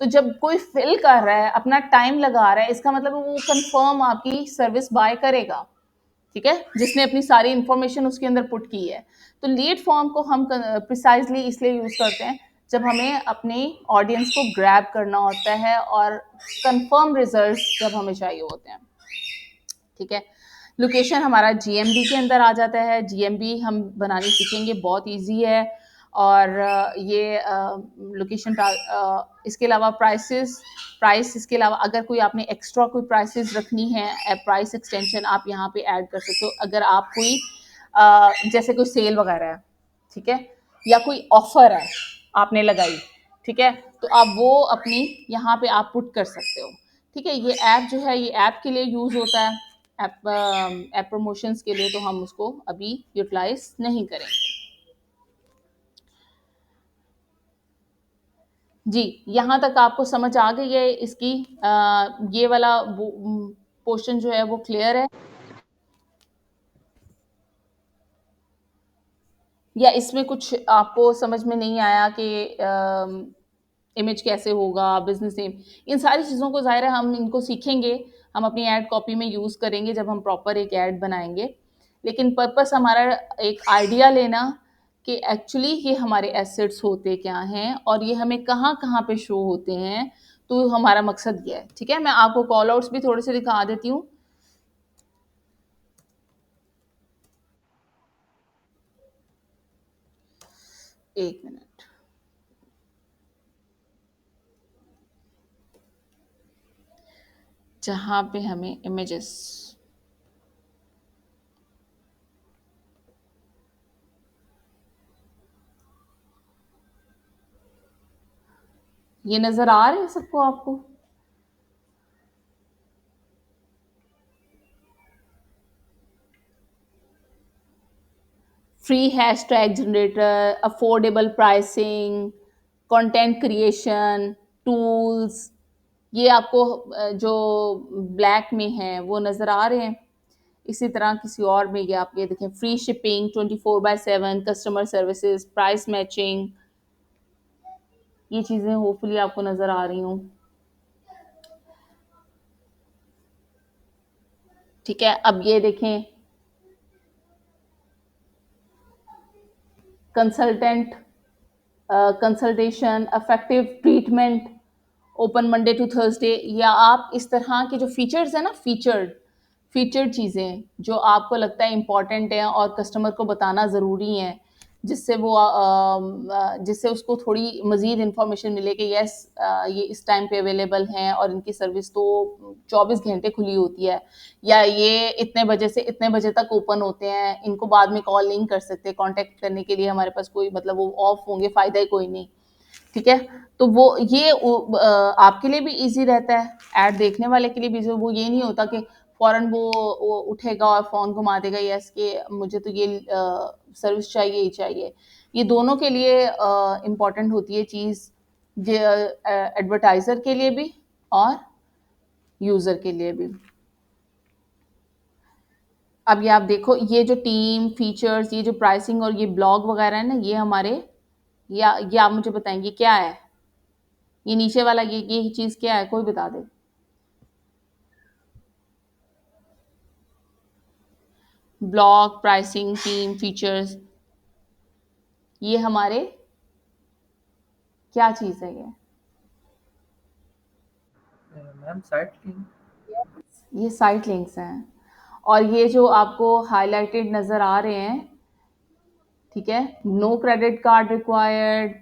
तो जब कोई फिल कर रहा है, अपना टाइम लगा रहा है, इसका मतलब वो कंफर्म आपकी सर्विस बाय करेगा, ठीक है, जिसने अपनी सारी इंफॉर्मेशन उसके अंदर पुट की है। तो लीड फॉर्म को हम प्रिसाइजली इसलिए यूज करते हैं जब हमें अपनी ऑडियंस को ग्रैब करना होता है और कंफर्म रिजल्ट्स जब हमें चाहिए होते हैं, ठीक है। लोकेशन हमारा जीएमबी के अंदर आ जाता है, जीएमबी हम बनानी सीखेंगे, बहुत इजी है। और ये लोकेशन, इसके अलावा प्राइस, इसके अलावा अगर कोई आपने एक्स्ट्रा कोई प्राइसेस रखनी है, प्राइस एक्सटेंशन आप यहाँ पे ऐड कर सकते हो। अगर आप कोई जैसे कोई सेल वगैरह है, ठीक है, या कोई ऑफर है आपने लगाई, ठीक है, तो आप वो अपनी यहाँ पे आप पुट कर सकते हो, ठीक है। ये ऐप जो है, ये ऐप के लिए यूज होता है, ऐप प्रमोशंस के लिए, तो हम उसको अभी यूटिलाइज नहीं करेंगे। जी, यहाँ तक आपको समझ आ गई है इसकी, ये वाला पोर्शन जो है वो क्लियर है, या इसमें कुछ आपको समझ में नहीं आया कि इमेज कैसे होगा, बिजनेस नेम, इन सारी चीज़ों को ज़ाहिर है हम इनको सीखेंगे, हम अपनी ऐड कॉपी में यूज़ करेंगे जब हम प्रॉपर एक ऐड बनाएंगे। लेकिन पर्पस हमारा एक आइडिया लेना कि एक्चुअली ये हमारे एसेट्स होते क्या हैं और ये हमें कहाँ कहाँ पे शो होते हैं, तो हमारा मकसद ये है, ठीक है। मैं आपको कॉल आउट्स भी थोड़े से दिखा देती हूँ। एक मिनट, जहाँ पे हमें इमेजेस, ये नजर आ रहे हैं सबको आपको? Free hashtag generator, affordable pricing, content creation tools, ये आपको जो ब्लैक में है वो नज़र आ रहे हैं। इसी तरह किसी और में ये आप ये देखें, free shipping, 24/7 customer services, price matching, ये चीज़ें होपफुली आपको नज़र आ रही हूँ, ठीक है। अब ये देखें, consultant consultation, effective treatment, open Monday to Thursday, या आप इस तरह के जो फीचर्स है ना, फीचर्ड चीज़ें जो आपको लगता है इंपॉर्टेंट है और कस्टमर को बताना ज़रूरी है, जिससे वो जिससे उसको थोड़ी मज़ीद इंफॉर्मेशन मिले कि यस, ये इस टाइम पे अवेलेबल हैं और इनकी सर्विस तो 24 घंटे खुली होती है, या ये इतने बजे से इतने बजे तक ओपन होते हैं, इनको बाद में कॉल नहीं कर सकते, कांटेक्ट करने के लिए हमारे पास कोई, मतलब वो ऑफ होंगे, फ़ायदा ही कोई नहीं, ठीक है। तो वो ये आपके लिए भी इजी रहता है, ऐड देखने वाले के लिए भी इजी, वो ये नहीं होता कि फौरन वो उठेगा और फ़ोन घुमा देगा, यस कि मुझे तो ये सर्विस चाहिए ही चाहिए। ये दोनों के लिए इम्पॉर्टेंट होती है चीज़, एडवर्टाइज़र के लिए भी और यूज़र के लिए भी। अब ये आप देखो, ये जो टीम फीचर्स, ये जो प्राइसिंग और ये ब्लॉग वगैरह है ना, ये हमारे, या ये आप मुझे बताएंगे क्या है, ये नीचे वाला ये चीज़ क्या है, कोई बता दे। ब्लॉग, प्राइसिंग, टीम फीचर्स, ये हमारे क्या चीज़ है ये? Ma'am site link. ये साइट लिंक्स हैं। और ये जो आपको हाईलाइटेड नज़र आ रहे हैं, ठीक है, no credit card required,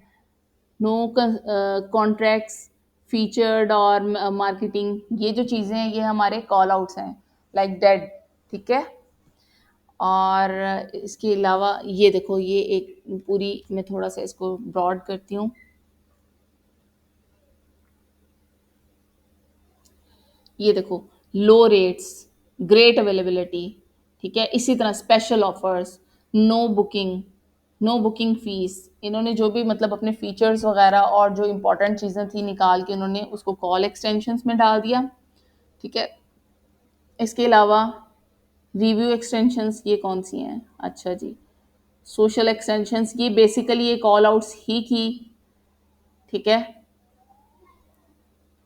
no contracts featured और मार्केटिंग, ये जो चीज़ें हैं ये हमारे कॉल आउट्स हैं, लाइक डेड, ठीक है। और इसके अलावा ये देखो, ये एक पूरी, मैं थोड़ा सा इसको ब्रॉड करती हूँ, ये देखो, लो रेट्स, ग्रेट अवेलेबिलिटी, ठीक है, इसी तरह special offers, no booking, no booking fees, इन्होंने जो भी मतलब अपने फीचर्स वगैरह और जो इंपॉर्टेंट चीज़ें थी निकाल के उन्होंने उसको कॉल एक्सटेंशंस में डाल दिया, ठीक है। इसके अलावा रिव्यू एक्सटेंशंस, ये कौन सी हैं, अच्छा जी, सोशल एक्सटेंशंस, ये बेसिकली ये कॉल आउट्स ही की, ठीक है,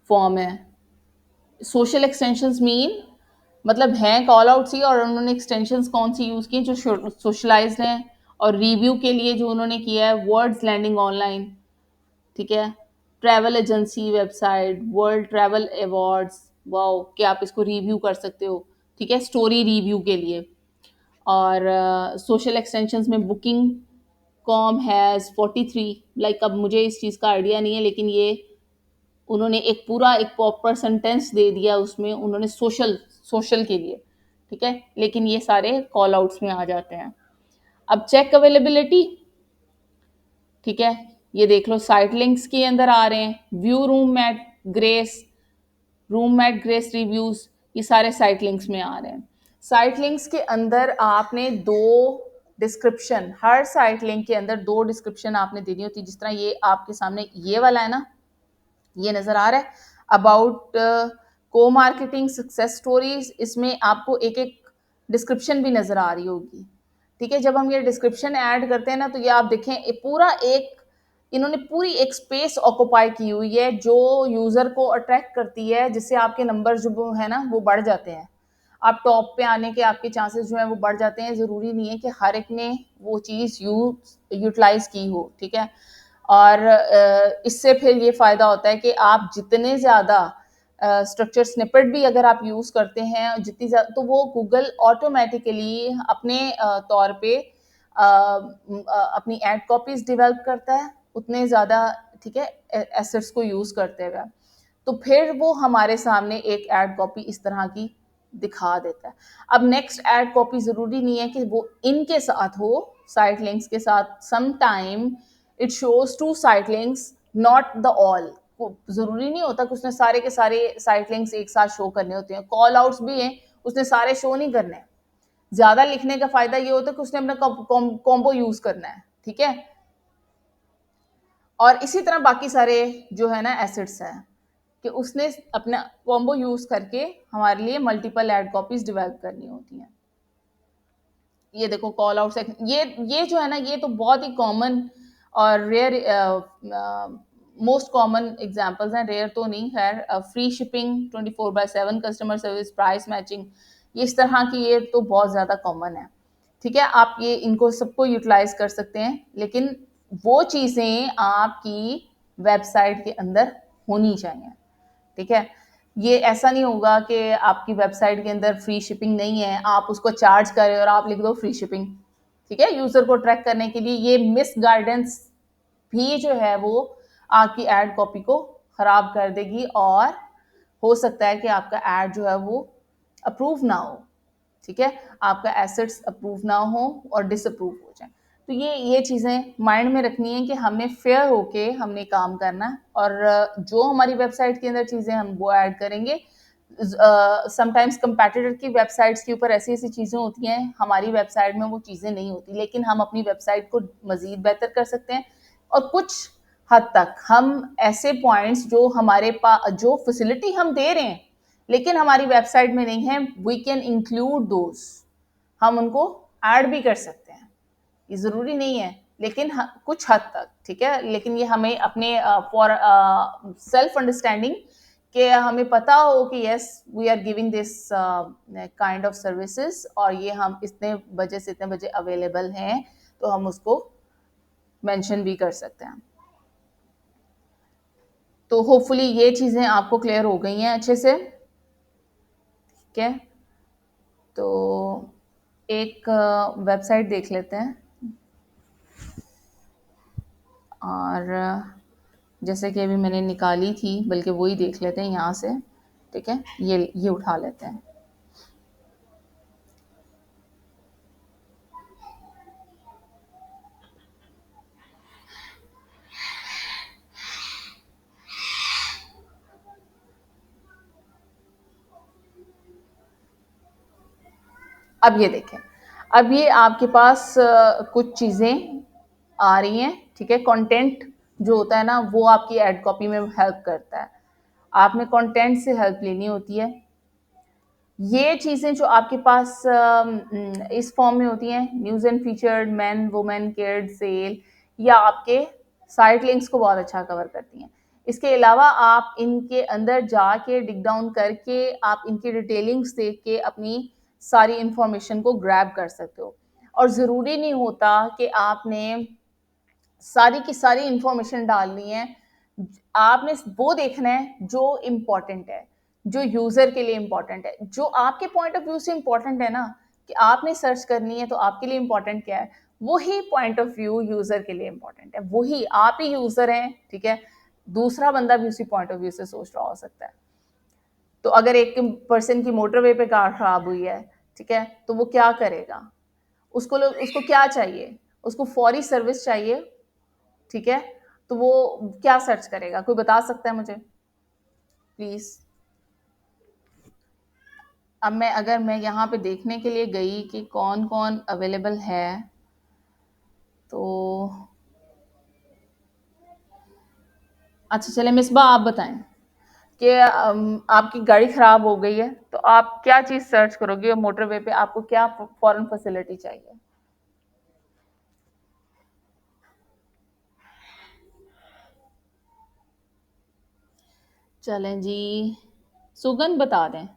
फॉर्म है। सोशल एक्सटेंशंस मीन मतलब हैं कॉल आउट्स ही, और उन्होंने एक्सटेंशंस कौन सी यूज़ की जो सोशलाइज्ड हैं, और रिव्यू के लिए जो उन्होंने किया है वर्ड्स लैंडिंग ऑनलाइन, ठीक है, travel agency website, world travel awards, wow कि आप इसको रिव्यू कर सकते हो, ठीक है, स्टोरी रिव्यू के लिए। और सोशल एक्सटेंशंस में बुकिंग कॉम हैज़ 43, लाइक अब मुझे इस चीज़ का आइडिया नहीं है, लेकिन ये उन्होंने एक पूरा एक प्रॉपर सेंटेंस दे दिया उसमें उन्होंने सोशल सोशल के लिए, ठीक है, लेकिन ये सारे कॉल आउट्स में आ जाते हैं। अब चेक अवेलेबिलिटी, ठीक है, ये देख लो साइट लिंक्स के अंदर आ रहे हैं, view room at grace reviews, ये सारे साइट लिंक्स में आ रहे हैं। साइट लिंक्स के अंदर आपने दो डिस्क्रिप्शन, हर साइट लिंक के अंदर दो डिस्क्रिप्शन आपने देनी होती है, जिस तरह ये आपके सामने ये वाला है ना, ये नजर आ रहा है, अबाउट को मार्केटिंग सक्सेस स्टोरीज, इसमें आपको एक एक डिस्क्रिप्शन भी नजर आ रही होगी, ठीक है। जब हम ये डिस्क्रिप्शन ऐड करते हैं ना, तो ये आप देखें पूरा एक, इन्होंने पूरी एक स्पेस ऑक्यूपाई की हुई है जो यूजर को अट्रैक्ट करती है, जिससे आपके नंबर जो है ना वो बढ़ जाते हैं, आप टॉप पे आने के आपके चांसेस जो है वो बढ़ जाते हैं। जरूरी नहीं है कि हर एक ने वो चीज़ यूटिलाइज की हो, ठीक है। और इससे फिर ये फ़ायदा होता है कि आप जितने ज़्यादा स्ट्रक्चर स्निपेट भी अगर आप यूज़ करते हैं जितनी ज़्यादा, तो वो गूगल ऑटोमेटिकली अपने तौर पे अपनी एड कॉपीज डेवलप करता है उतने ज़्यादा, ठीक है, एसेट्स को यूज़ करते हुए, तो फिर वो हमारे सामने एक एड कॉपी इस तरह की दिखा देता है। अब नेक्स्ट एड कॉपी ज़रूरी नहीं है कि वो इनके साथ हो, साइट लिंक्स के साथ, some time it shows two site links not the all, जरूरी नहीं होता कि उसने सारे के सारे साइट लिंक्स एक साथ शो करने होते हैं, कॉल आउट्स भी हैं उसने सारे शो नहीं करने, ज्यादा लिखने का फायदा ये होता है कि उसने अपना कॉम्बो यूज करना है, ठीक है। और इसी तरह बाकी सारे जो है ना एसेट्स हैं कि उसने अपना कॉम्बो यूज करके हमारे लिए मल्टीपल एड कॉपीज डेवलप करनी होती हैं। ये देखो कॉल आउट सेक्शन, ये जो है ना ये तो बहुत ही कॉमन और रेयर, मोस्ट कॉमन एग्जांपल्स हैं, रेयर तो नहीं, खैर free shipping, 24/7 customer service, price matching, ये इस तरह की ये तो बहुत ज़्यादा कॉमन है, ठीक है। आप ये इनको सबको यूटिलाइज कर सकते हैं, लेकिन वो चीज़ें आपकी वेबसाइट के अंदर होनी चाहिए, ठीक है। ये ऐसा नहीं होगा कि आपकी वेबसाइट के अंदर फ्री शिपिंग नहीं है, आप उसको चार्ज करें और आप लिख दो फ्री शिपिंग, ठीक है, यूजर को ट्रैक करने के लिए। ये मिस गाइडेंस भी जो है वो आपकी एड कॉपी को खराब कर देगी, और हो सकता है कि आपका एड जो है वो अप्रूव ना हो, ठीक है, आपका एसेट्स अप्रूव ना हो और डिसअप्रूव हो जाए। तो ये चीज़ें माइंड में रखनी है कि हमने फेयर होके हमने काम करना है, और जो हमारी वेबसाइट के अंदर चीज़ें हम वो ऐड करेंगे। समटाइम्स कंपैटिटर की वेबसाइट्स के ऊपर ऐसी ऐसी चीज़ें होती हैं, हमारी वेबसाइट में वो चीज़ें नहीं होती, लेकिन हम अपनी वेबसाइट को मज़ीद बेहतर कर सकते हैं। और कुछ हद तक हम ऐसे पॉइंट्स जो हमारे पास जो फैसिलिटी हम दे रहे हैं लेकिन हमारी वेबसाइट में नहीं है, वी कैन इंक्लूड दोज, हम उनको ऐड भी कर सकते हैं, ये ज़रूरी नहीं है, लेकिन कुछ हद तक, ठीक है। लेकिन ये हमें अपने फॉर सेल्फ अंडरस्टैंडिंग कि हमें पता हो कि yes we are giving this kind of services, और ये हम इतने बजे से इतने बजे अवेलेबल हैं, तो हम उसको मेंशन भी कर सकते हैं। तो होपफुली ये चीज़ें आपको क्लियर हो गई हैं अच्छे से, ठीक है। तो एक वेबसाइट देख लेते हैं, और जैसे कि अभी मैंने निकाली थी, बल्कि वही देख लेते हैं यहाँ से। ठीक है, ये उठा लेते हैं। अब ये देखें, अब ये आपके पास कुछ चीज़ें आ रही हैं। ठीक है, कंटेंट जो होता है ना, वो आपकी एड कॉपी में हेल्प करता है। आपने कंटेंट से हेल्प लेनी होती है। ये चीज़ें जो आपके पास इस फॉर्म में होती हैं, news and featured, man women cared sale, या आपके साइट लिंक्स को बहुत अच्छा कवर करती हैं। इसके अलावा आप इनके अंदर जाके डिग डाउन करके आप इनकी डिटेलिंग्स देख के अपनी सारी इंफॉर्मेशन को ग्रैब कर सकते हो। और ज़रूरी नहीं होता कि आपने सारी की सारी इंफॉर्मेशन डालनी है। आपने वो देखना है जो इम्पोर्टेंट है, जो यूजर के लिए इम्पोर्टेंट है, जो आपके पॉइंट ऑफ व्यू से इम्पोर्टेंट है ना, कि आपने सर्च करनी है तो आपके लिए इम्पोर्टेंट क्या है, वही पॉइंट ऑफ व्यू यूजर के लिए इम्पोर्टेंट है। वही आप ही यूजर हैं, ठीक है, दूसरा बंदा भी उसी पॉइंट ऑफ व्यू से सोच रहा हो सकता है। तो अगर एक पर्सन की मोटरवे पे कार खराब हुई है, ठीक है, तो वो क्या करेगा? उसको क्या चाहिए? उसको फौरी सर्विस चाहिए। ठीक है, तो वो क्या सर्च करेगा? कोई बता सकता है मुझे प्लीज? अब अगर मैं यहाँ पे देखने के लिए गई कि कौन कौन अवेलेबल है, तो अच्छा चले मिसबा आप बताएं कि आपकी गाड़ी खराब हो गई है, तो आप क्या चीज़ सर्च करोगे, और मोटरवे पे आपको क्या फॉरेन फैसिलिटी चाहिए? चलें जी, सुगंध बता दें।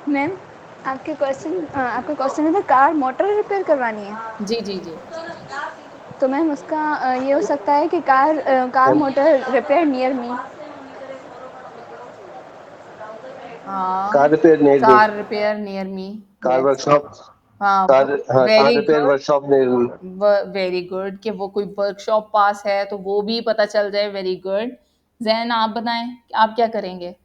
मैम, आपका क्वेश्चन था कार मोटर रिपेयर करवानी है। जी जी जी। तो मैम उसका ये हो सकता है कि car motor repair near me. हाँ, car repair near me, car repair near me, car yes. Workshop, हाँ, car very repair good, workshop near me. Very good कि वो कोई वर्कशॉप पास है तो वो भी पता चल जाए। Very good. जैन आप बताएं, आप क्या करेंगे?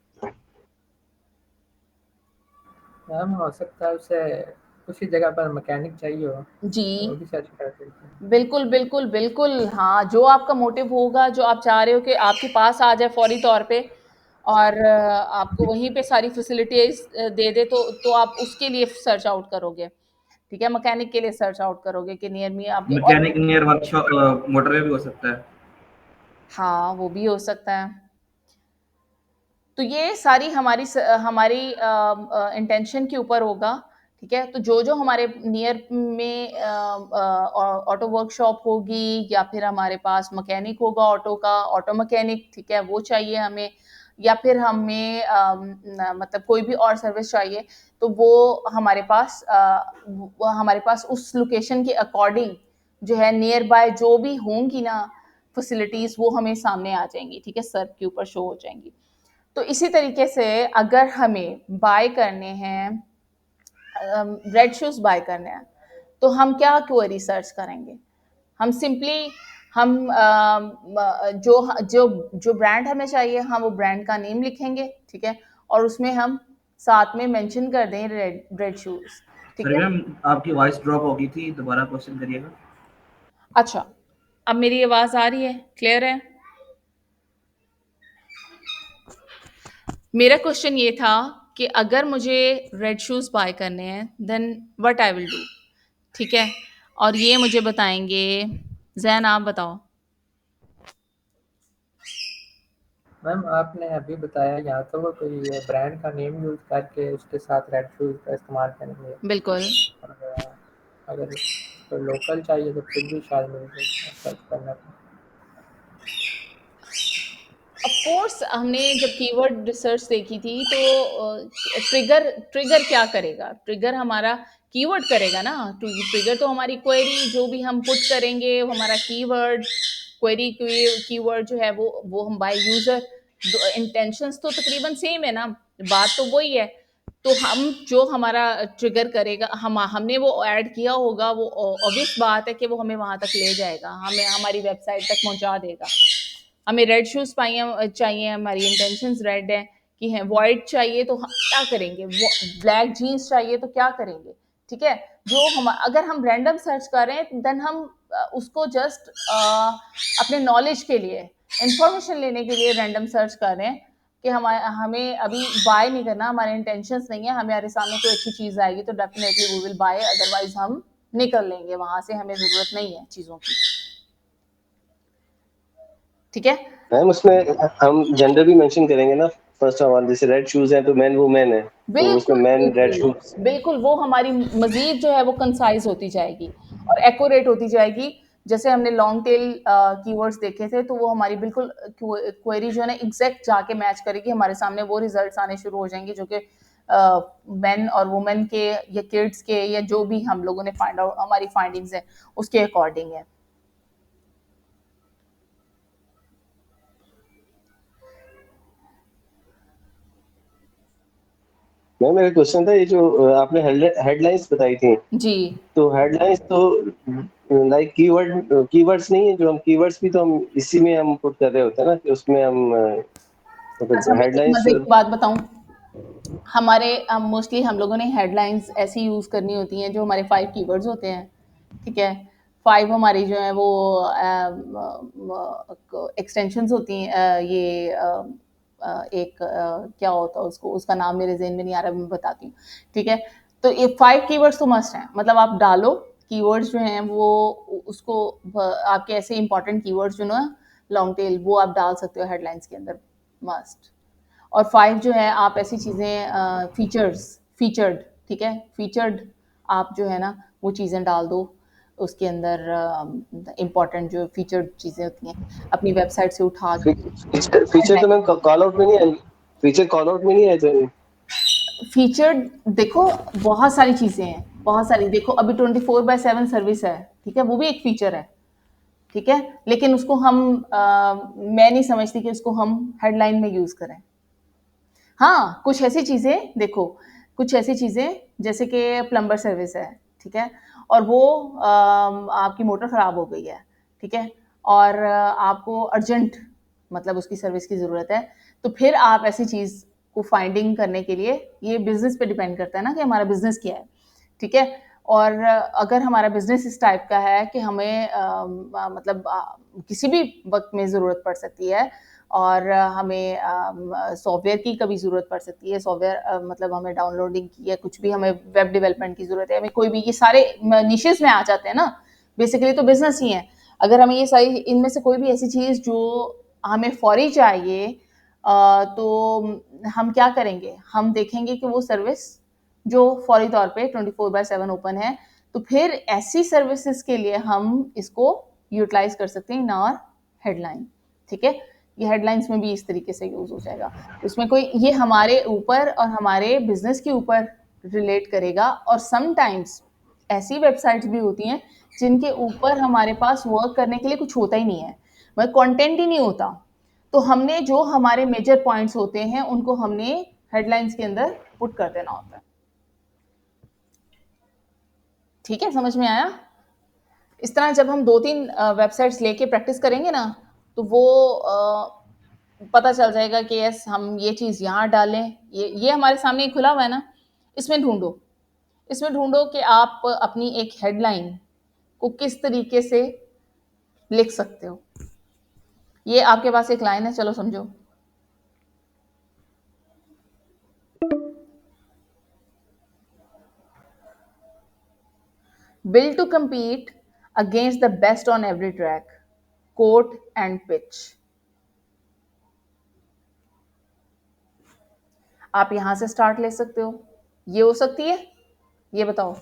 मैम हो सकता है उसे उसी जगह पर मैकेनिक चाहिए हो, जी, वो भी सर्च कर सकते हैं। बिल्कुल बिल्कुल बिल्कुल। हाँ, जो आपका मोटिव होगा, जो आप चाह रहे हो कि आपके पास आ जाए फौरी तौर पे, और आपको वहीं पे सारी फैसिलिटीज दे दे, तो आप उसके लिए सर्च आउट करोगे। ठीक है, मैकेनिक के लिए सर्च आउट करोगे कि नियर मी आपके। और मैकेनिक नियर वर्कशॉप मोटरवे भी हो सकता है। हाँ, वो भी हो सकता है। तो ये सारी हमारी इंटेंशन के ऊपर होगा। ठीक है, तो जो हमारे नियर में ऑटो वर्कशॉप होगी, या फिर हमारे पास मैकेनिक होगा ऑटो का, ऑटो मैकेनिक, ठीक है, वो चाहिए हमें, या फिर हमें मतलब कोई भी और सर्विस चाहिए, तो वो हमारे पास उस लोकेशन के अकॉर्डिंग जो है नियर बाय जो भी होंगी ना फैसिलिटीज, वो हमें सामने आ जाएंगी। ठीक है, सर्च के ऊपर शो हो जाएंगी। तो इसी तरीके से अगर हमें बाय करने हैं, रेड शूज बाय करने हैं, तो हम क्या क्वेरी सर्च करेंगे? हम सिंपली हम जो जो जो ब्रांड हमें चाहिए, हम वो ब्रांड का नेम लिखेंगे। ठीक है, और उसमें हम साथ में मेंशन कर दें रेड शूज। ठीक सॉरी है। मैम, आपकी वॉइस ड्रॉप हो गई थी, दोबारा क्वेश्चन करिएगा। अच्छा, अब मेरी आवाज आ रही है, क्लियर है? मेरा क्वेश्चन ये था कि अगर मुझे रेड शूज बाय करने हैं, then what I will do. ठीक है, और ये मुझे बताएंगे। जैन आप बताओ। मैम आपने अभी बताया, या तो वो कोई ब्रांड का नेम यूज करके उसके साथ रेड शूज का इस्तेमाल करेंगे, बिल्कुल। और अगर कोई लोकल चाहिए तो फिर भी शायद मिल जाए सर्च करना तो। ऑफ कोर्स हमने जब कीवर्ड रिसर्च देखी थी, तो ट्रिगर ट्रिगर क्या करेगा? ट्रिगर हमारा कीवर्ड करेगा ना। ट्रिगर तो हमारी क्वेरी जो भी हम पुट करेंगे, वो हमारा कीवर्ड, क्वेरी कीवर्ड जो है वो हम बाय यूजर इंटेंशंस तो तकरीबन सेम है ना, बात तो वही है। तो हम जो हमारा ट्रिगर करेगा, हमने वो ऐड किया होगा, वो ऑब्वियस बात है कि वो हमें वहां तक ले जाएगा, हमें हमारी वेबसाइट तक पहुंचा देगा। हमें रेड शूज चाहिए, हमारी इंटेंशंस रेड है कि है, वाइट चाहिए तो हम क्या करेंगे, ब्लैक जीन्स चाहिए तो क्या करेंगे, ठीक है। जो हम अगर हम रैंडम सर्च कर रहे हैं देन हम उसको जस्ट अपने नॉलेज के लिए, इंफॉर्मेशन लेने के लिए रैंडम सर्च कर रहे हैं कि हमें अभी बाय नहीं करना, हमारे इंटेंशंस नहीं है, हमारे सामने कोई अच्छी चीज आएगी तो definitely we will buy, otherwise हम निकल लेंगे वहां से, हमें जरूरत नहीं है चीजों की, ठीक है। मैम उसमें हम जेंडर भी मेंशन करेंगे ना, फर्स्ट ऑफ ऑल जैसे रेड शूज है तो मैन वुमेन है, तो उसमें बिल्कुल मैन रेड बिल्कुल शूज। बिल्कुल, वो हमारी मजीद जो है वो कंसाइज होती जाएगी और एक्यूरेट होती जाएगी। जैसे हमने लॉन्ग टेल कीवर्ड्स देखे थे, तो वो हमारी बिल्कुल क्वेरी जो है ना एग्जैक्ट जाके मैच करेगी, हमारे सामने वो रिजल्ट्स आने शुरू हो जाएंगे जो कि मेन और वुमेन के या किड्स के या जो भी हम लोगों ने फाइंड आउट, हमारी फाइंडिंग्स है उसके अकॉर्डिंग है। मैम मेरा क्वेश्चन था, ये जो आपने हेडलाइंस बताई थी, जी तो हेडलाइंस तो लाइक कीवर्ड्स नहीं है, जो हम कीवर्ड्स भी तो हम इसी में हम पुट कर रहे होते हैं ना, कि उसमें हम अच्छा, मतलब मैं एक हेडलाइंस। मजे की बात बताऊं, हमारे मोस्टली हम लोगों ने हेडलाइंस ऐसी यूज करनी होती हैं जो हमारे 5 कीवर्ड्स होते हैं, ठीक है। 5 हमारी जो है वो एक्सटेंशंस होती हैं, ये एक क्या होता है उसको, उसका नाम मेरे ज़हन में नहीं आ रहा, मैं बताती हूँ, ठीक है। तो ये 5 कीवर्ड्स तो मस्ट हैं, मतलब आप डालो कीवर्ड्स जो हैं वो उसको आपके ऐसे इंपॉर्टेंट कीवर्ड्स जो ना लॉन्ग टेल, वो आप डाल सकते हो हेडलाइंस के अंदर, मस्ट। और 5 जो है आप ऐसी चीज़ें फीचर्ड, ठीक है, फीचर्ड आप जो है ना वो चीज़ें डाल दो उसके अंदर, इम्पोर्टेंट जो फीचर्ड चीज़ें होती हैं अपनी वेबसाइट से उठा के फीचर तो मैम कॉल आउट में नहीं है, फीचर कॉल आउट में नहीं है तो। फीचर्ड देखो, बहुत सारी चीज़ें हैं, बहुत सारी, देखो अभी 24/7 सर्विस है, ठीक है, वो भी एक फीचर है, ठीक है, लेकिन उसको हम मैं नहीं समझती कि उसको हम हेडलाइन में यूज़ करें। हाँ, कुछ ऐसी चीज़ें देखो, कुछ ऐसी चीज़ें जैसे कि प्लम्बर सर्विस है, ठीक है, और वो आपकी मोटर ख़राब हो गई है, ठीक है, और आपको अर्जेंट मतलब उसकी सर्विस की ज़रूरत है, तो फिर आप ऐसी चीज़ को फाइंडिंग करने के लिए, ये बिज़नेस पे डिपेंड करता है ना कि हमारा बिज़नेस क्या है, ठीक है। और अगर हमारा बिज़नेस इस टाइप का है कि हमें मतलब किसी भी वक़्त में ज़रूरत पड़ सकती है और हमें सॉफ्टवेयर की कभी ज़रूरत पड़ सकती है, सॉफ्टवेयर मतलब हमें डाउनलोडिंग की या कुछ भी हमें वेब डेवलपमेंट की ज़रूरत है, हमें कोई भी, ये सारे निशेज़ में आ जाते हैं ना, बेसिकली तो बिज़नेस ही है। अगर हमें ये सारी इनमें से कोई भी ऐसी चीज़ जो हमें फ़ौरी चाहिए तो हम क्या करेंगे, हम देखेंगे कि वो सर्विस जो फ़ौरी तौर पे 24/7 ओपन है, तो फिर ऐसी सर्विसेज़ के लिए हम इसको यूटिलाइज़ कर सकते हैं इन आवर हेडलाइन, ठीक है। ये हेडलाइंस में भी इस तरीके से यूज़ हो जाएगा। उसमें कोई, ये हमारे ऊपर और हमारे बिज़नेस के ऊपर रिलेट करेगा, और समटाइम्स ऐसी वेबसाइट्स भी होती हैं जिनके ऊपर हमारे पास वर्क करने के लिए कुछ होता ही नहीं है, मतलब कंटेंट ही नहीं होता। तो हमने जो हमारे मेजर पॉइंट्स होते हैं उनको हमने हेडलाइंस के अंदर पुट कर देना होता है, ठीक है, समझ में आया? इस तरह जब हम 2-3 वेबसाइट्स लेके प्रैक्टिस करेंगे ना, तो वो पता चल जाएगा कि यस हम ये चीज़ यहाँ डालें, ये हमारे सामने ही खुला हुआ है ना, इसमें ढूँढो, इसमें ढूँढो कि आप अपनी एक हेडलाइन को किस तरीके से लिख सकते हो। ये आपके पास एक लाइन है, चलो समझो। Build to compete against the best on every track, quote and pitch। आप यहां से स्टार्ट ले सकते हो, ये हो सकती है, ये बताओ,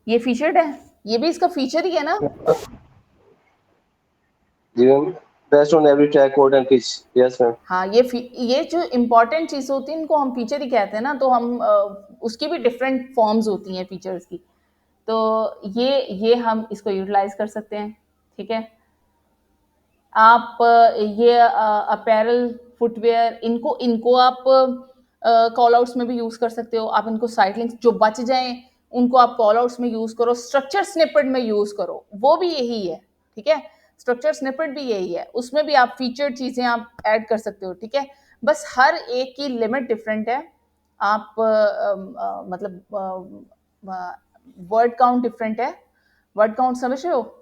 ये फीचर्ड है, ये भी इसका फीचर ही है ना। जी ma'am, best on every track code and pitch, yes ma'am. हाँ, ये जो इम्पोर्टेंट चीज़ होती है इनको हम फीचर ही कहते हैं ना, तो हम उसकी भी डिफरेंट फॉर्म्स होती हैं फीचर्स की, तो ये हम इसको यूटिलाइज कर सकते हैं, ठीक है। आप ये अपैरल, फुटवेयर, इनको आप कॉल आउट्स में भी यूज कर सकते हो। आप इनको साइट लिंक्स जो बच जाएं उनको आप कॉल आउट्स में यूज करो, स्ट्रक्चर स्निपेट में यूज करो, वो भी यही है, ठीक है। स्ट्रक्चर स्निपेट भी यही है, उसमें भी आप फीचर्ड चीजें आप ऐड कर सकते हो, ठीक है। बस हर एक की लिमिट डिफरेंट है। आप मतलब वर्ड काउंट डिफरेंट है। वर्ड काउंट समझ रहे हो?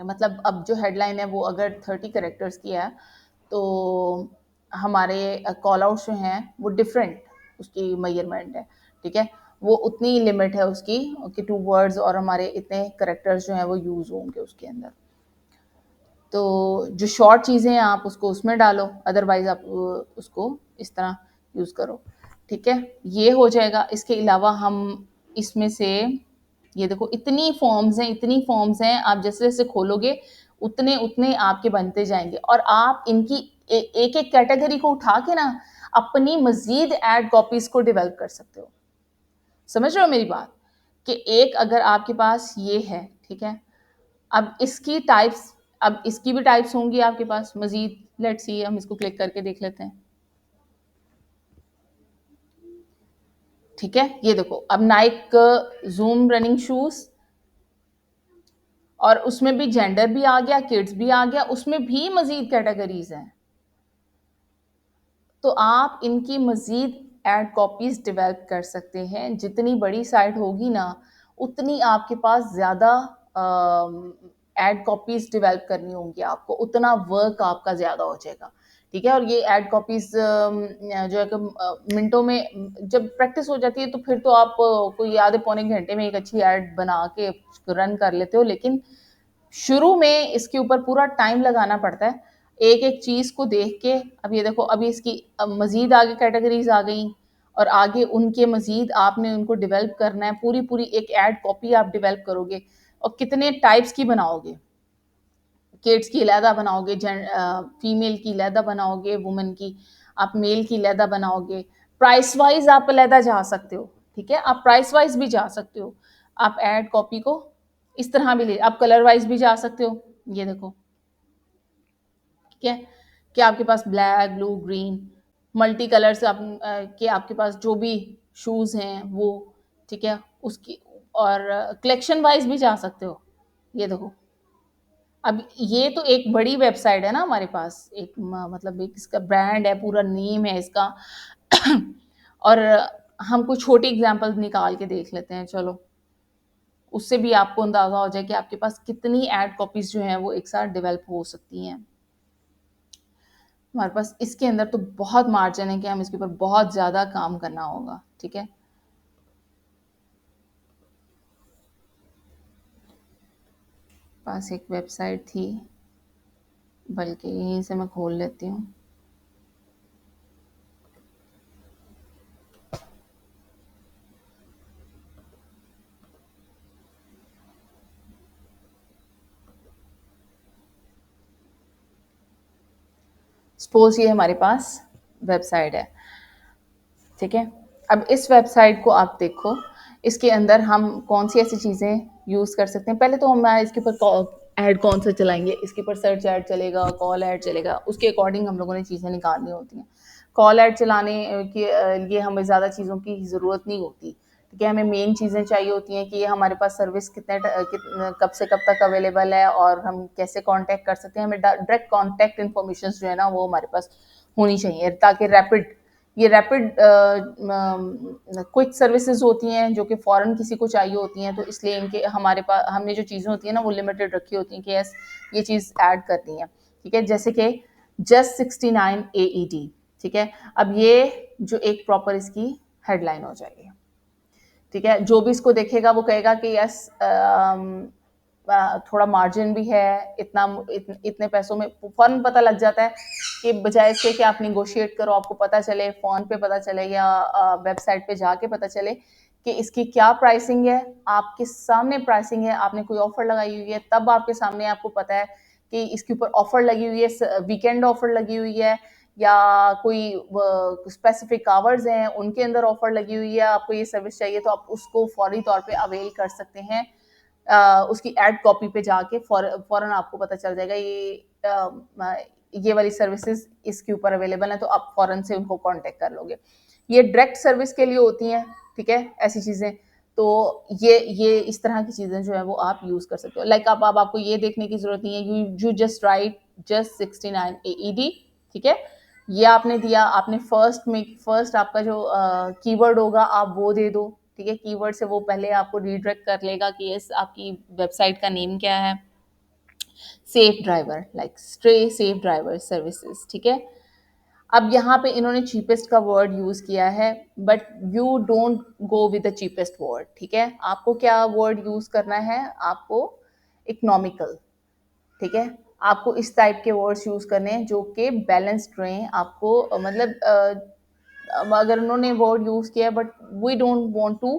मतलब अब जो हेडलाइन है वो अगर 30 कैरेक्टर्स की है तो हमारे कॉल आउट्स जो हैं वो डिफरेंट उसकी मेजरमेंट है, ठीक है। वो उतनी लिमिट है उसकी कि 2 वर्ड्स और हमारे इतने कैरेक्टर्स जो हैं वो यूज होंगे उसके अंदर। तो जो शॉर्ट चीज़ें हैं आप उसको उसमें डालो, अदरवाइज आप उसको इस तरह यूज़ करो, ठीक है। ये हो जाएगा। इसके अलावा हम इसमें से ये देखो इतनी फॉर्म्स हैं, इतनी फॉर्म्स हैं, आप जैसे जैसे खोलोगे उतने उतने आपके बनते जाएंगे और आप इनकी एक एक कैटेगरी को उठा के ना अपनी मजीद ऐड कॉपीज को डेवलप कर सकते हो। समझ रहे हो मेरी बात? कि एक अगर आपके पास ये है, ठीक है, अब इसकी टाइप्स, अब इसकी भी टाइप्स होंगी आपके पास मजीद। लेट्स सी, हम इसको क्लिक करके देख लेते हैं, ठीक है। ये देखो अब नाइक जूम रनिंग शूज, और उसमें भी जेंडर भी आ गया, किड्स भी आ गया, उसमें भी मजीद कैटेगरीज हैं। तो आप इनकी मजीद एड कॉपीज डेवलप कर सकते हैं। जितनी बड़ी साइट होगी ना उतनी आपके पास ज़्यादा एड कॉपीज डेवलप करनी होंगी आपको, उतना वर्क आपका ज़्यादा हो जाएगा, ठीक है। और ये एड कॉपीज जो है कि मिनटों में जब प्रैक्टिस हो जाती है तो फिर तो आप कोई आधे पौने घंटे में एक अच्छी एड बना के रन कर लेते हो, लेकिन शुरू में इसके ऊपर पूरा टाइम लगाना पड़ता है एक एक चीज़ को देख के। अब ये देखो अभी इसकी मजीद आगे कैटेगरीज आ गई और आगे उनके मजीद आपने उनको डेवलप करना है। पूरी पूरी एक ऐड कॉपी आप डेवलप करोगे और कितने टाइप्स की बनाओगे, किड्स की लहदा बनाओगे, फीमेल की लहदा बनाओगे, वुमेन की, आप मेल की लहदा बनाओगे। प्राइस वाइज आप लहदा जा सकते हो, ठीक है, आप प्राइस वाइज भी जा सकते हो। आप ऐड कॉपी को इस तरह भी ले, आप कलर वाइज भी जा सकते हो। ये देखो, ठीक है, कि आपके पास black, blue, green, multi colours आप के आपके पास जो भी शूज हैं वो, ठीक है, उसकी, और कलेक्शन वाइज भी जा सकते हो। ये देखो अब ये तो एक बड़ी वेबसाइट है ना हमारे पास, एक मतलब एक इसका ब्रांड है, पूरा नेम है इसका। और हम कुछ छोटी एग्जांपल्स निकाल के देख लेते हैं, चलो, उससे भी आपको अंदाजा हो जाए कि आपके पास कितनी ऐड कॉपीज जो हैं वो एक साथ डेवलप हो सकती हैं। हमारे पास इसके अंदर तो बहुत मार्जिन है कि हम इसके ऊपर बहुत ज़्यादा काम करना होगा, ठीक है। पास एक वेबसाइट थी, बल्कि यहीं से मैं खोल लेती हूँ। सपोज ये हमारे पास वेबसाइट है, ठीक है। अब इस वेबसाइट को आप देखो, इसके अंदर हम कौन सी ऐसी चीज़ें यूज़ कर सकते हैं। पहले तो हम इसके ऊपर ऐड कौन सा चलाएंगे, इसके ऊपर सर्च ऐड चलेगा, कॉल ऐड चलेगा, उसके अकॉर्डिंग हम लोगों ने चीज़ें निकालनी होती हैं। कॉल ऐड चलाने के लिए हमें ज़्यादा चीज़ों की ज़रूरत नहीं होती, ठीक है। हमें मेन चीज़ें चाहिए होती हैं कि ये हमारे पास सर्विस कब से कब तक अवेलेबल है और हम कैसे कांटेक्ट कर सकते हैं। हमें डायरेक्ट कांटेक्ट इन्फॉर्मेशन जो है ना वो हमारे पास होनी चाहिए, ताकि रैपिड क्विक सर्विसेज होती हैं जो कि फ़ौरन किसी को चाहिए होती हैं। तो इसलिए इनके हमारे पास हमने जो चीज़ें होती हैं ना वो लिमिटेड रखी होती हैं कि यस ये चीज़ ऐड करनी है, ठीक है। जैसे कि जस्ट 69 AED, ठीक है। अब ये जो एक प्रॉपर इसकी हेडलाइन हो जाएगी, ठीक है। जो भी इसको देखेगा वो कहेगा कि यस थोड़ा मार्जिन भी है, इतने पैसों में फ़ौरन पता लग जाता है, कि बजाय इसके कि आप निगोशिएट करो, आपको पता चले फ़ोन पे पता चले या वेबसाइट पे जाके पता चले कि इसकी क्या प्राइसिंग है। आपके सामने प्राइसिंग है, आपने कोई ऑफर लगाई हुई है तब आपके सामने आपको पता है कि इसके ऊपर ऑफर लगी हुई है, वीकेंड ऑफर लगी हुई है या कोई स्पेसिफिक आवर्स हैं उनके अंदर ऑफर लगी हुई है, आपको ये सर्विस चाहिए तो आप उसको फौरी तौर पे अवेल कर सकते हैं उसकी एड कॉपी पे जाके फौरन आपको पता चल जाएगा ये वाली सर्विसेज इसके ऊपर अवेलेबल है, तो आप फौरन से उनको कांटेक्ट कर लोगे। ये डायरेक्ट सर्विस के लिए होती हैं, ठीक है, ऐसी चीज़ें। तो ये इस तरह की चीज़ें जो है वो आप यूज़ कर सकते हो। लाइक अब आपको ये देखने की ज़रूरत नहीं है, you just right just 69 AED, ठीक है। ये आपने दिया, आपने फर्स्ट आपका जो कीवर्ड होगा आप वो दे दो, ठीक है। कीवर्ड से वो पहले आपको रीडायरेक्ट कर लेगा कि यस आपकी वेबसाइट का नेम क्या है, safe driver, like stray safe driver services, ठीक है। अब यहाँ पे इन्होंने चीपेस्ट का वर्ड यूज किया है, but you don't go with the cheapest word, ठीक है। आपको क्या वर्ड यूज करना है, आपको इकोनॉमिकल, ठीक है। आपको इस टाइप के वर्ड्स यूज करने हैं जो कि बैलेंस्ड रहें। आपको मतलब अगर उन्होंने वर्ड यूज किया but we don't want to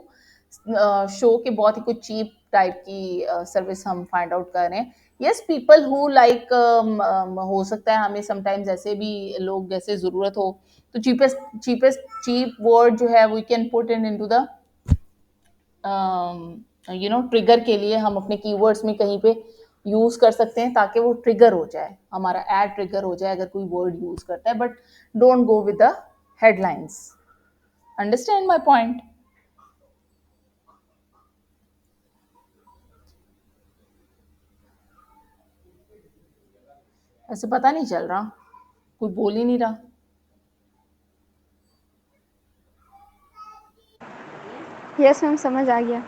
show कि बहुत ही कुछ चीप टाइप की सर्विस हम फाइंड आउट कर रहे हैं। यस पीपल हु लाइक हो सकता है हमें समटाइम्स ऐसे भी लोग जैसे ज़रूरत हो तो चीप वर्ड जो है we can put into the trigger के लिए हम अपने कीवर्ड्स में कहीं पे यूज कर सकते हैं ताकि वो ट्रिगर हो जाए, हमारा एड ट्रिगर हो जाए अगर कोई वर्ड यूज करता है। But don't go with the headlines. Understand my point? ऐसे पता नहीं चल रहा, कोई बोल ही नहीं रहा। यस मैम, समझ आ गया।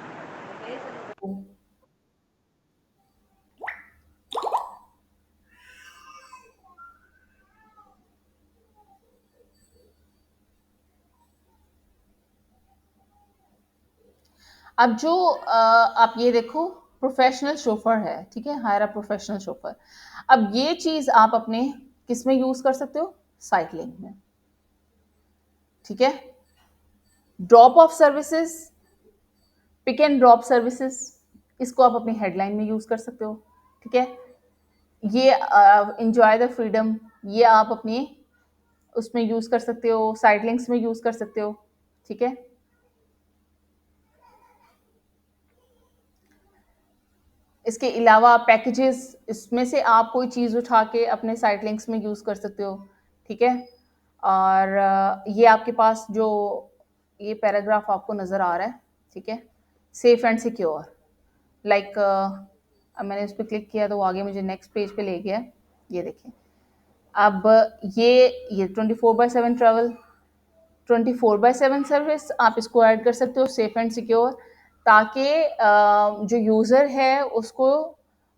अब जो आप ये देखो प्रोफेशनल शोफर है, ठीक है, हायर अ प्रोफेशनल शोफर। अब ये चीज आप अपने किस में यूज कर सकते हो, साइट लिंक में, ठीक है। Drop off services, pick and drop services, इसको आप अपनी हेडलाइन में यूज कर सकते हो, ठीक है। ये एंजॉय द फ्रीडम, ये आप अपनी उसमें यूज कर सकते हो, साइट लिंक्स में यूज कर सकते हो, ठीक है। इसके अलावा पैकेजेस, इसमें से आप कोई चीज़ उठा के अपने साइट लिंक्स में यूज़ कर सकते हो, ठीक है। और ये आपके पास जो ये पैराग्राफ आपको नज़र आ रहा है, ठीक है, सेफ एंड सिक्योर, लाइक अब मैंने उस पर क्लिक किया तो वो आगे मुझे नेक्स्ट पेज पे ले गया। ये देखिए, अब ये 24/7 ट्रैवल, 24/7 सर्विस आप इसको ऐड कर सकते हो, सेफ एंड सिक्योर, ताकि जो यूज़र है उसको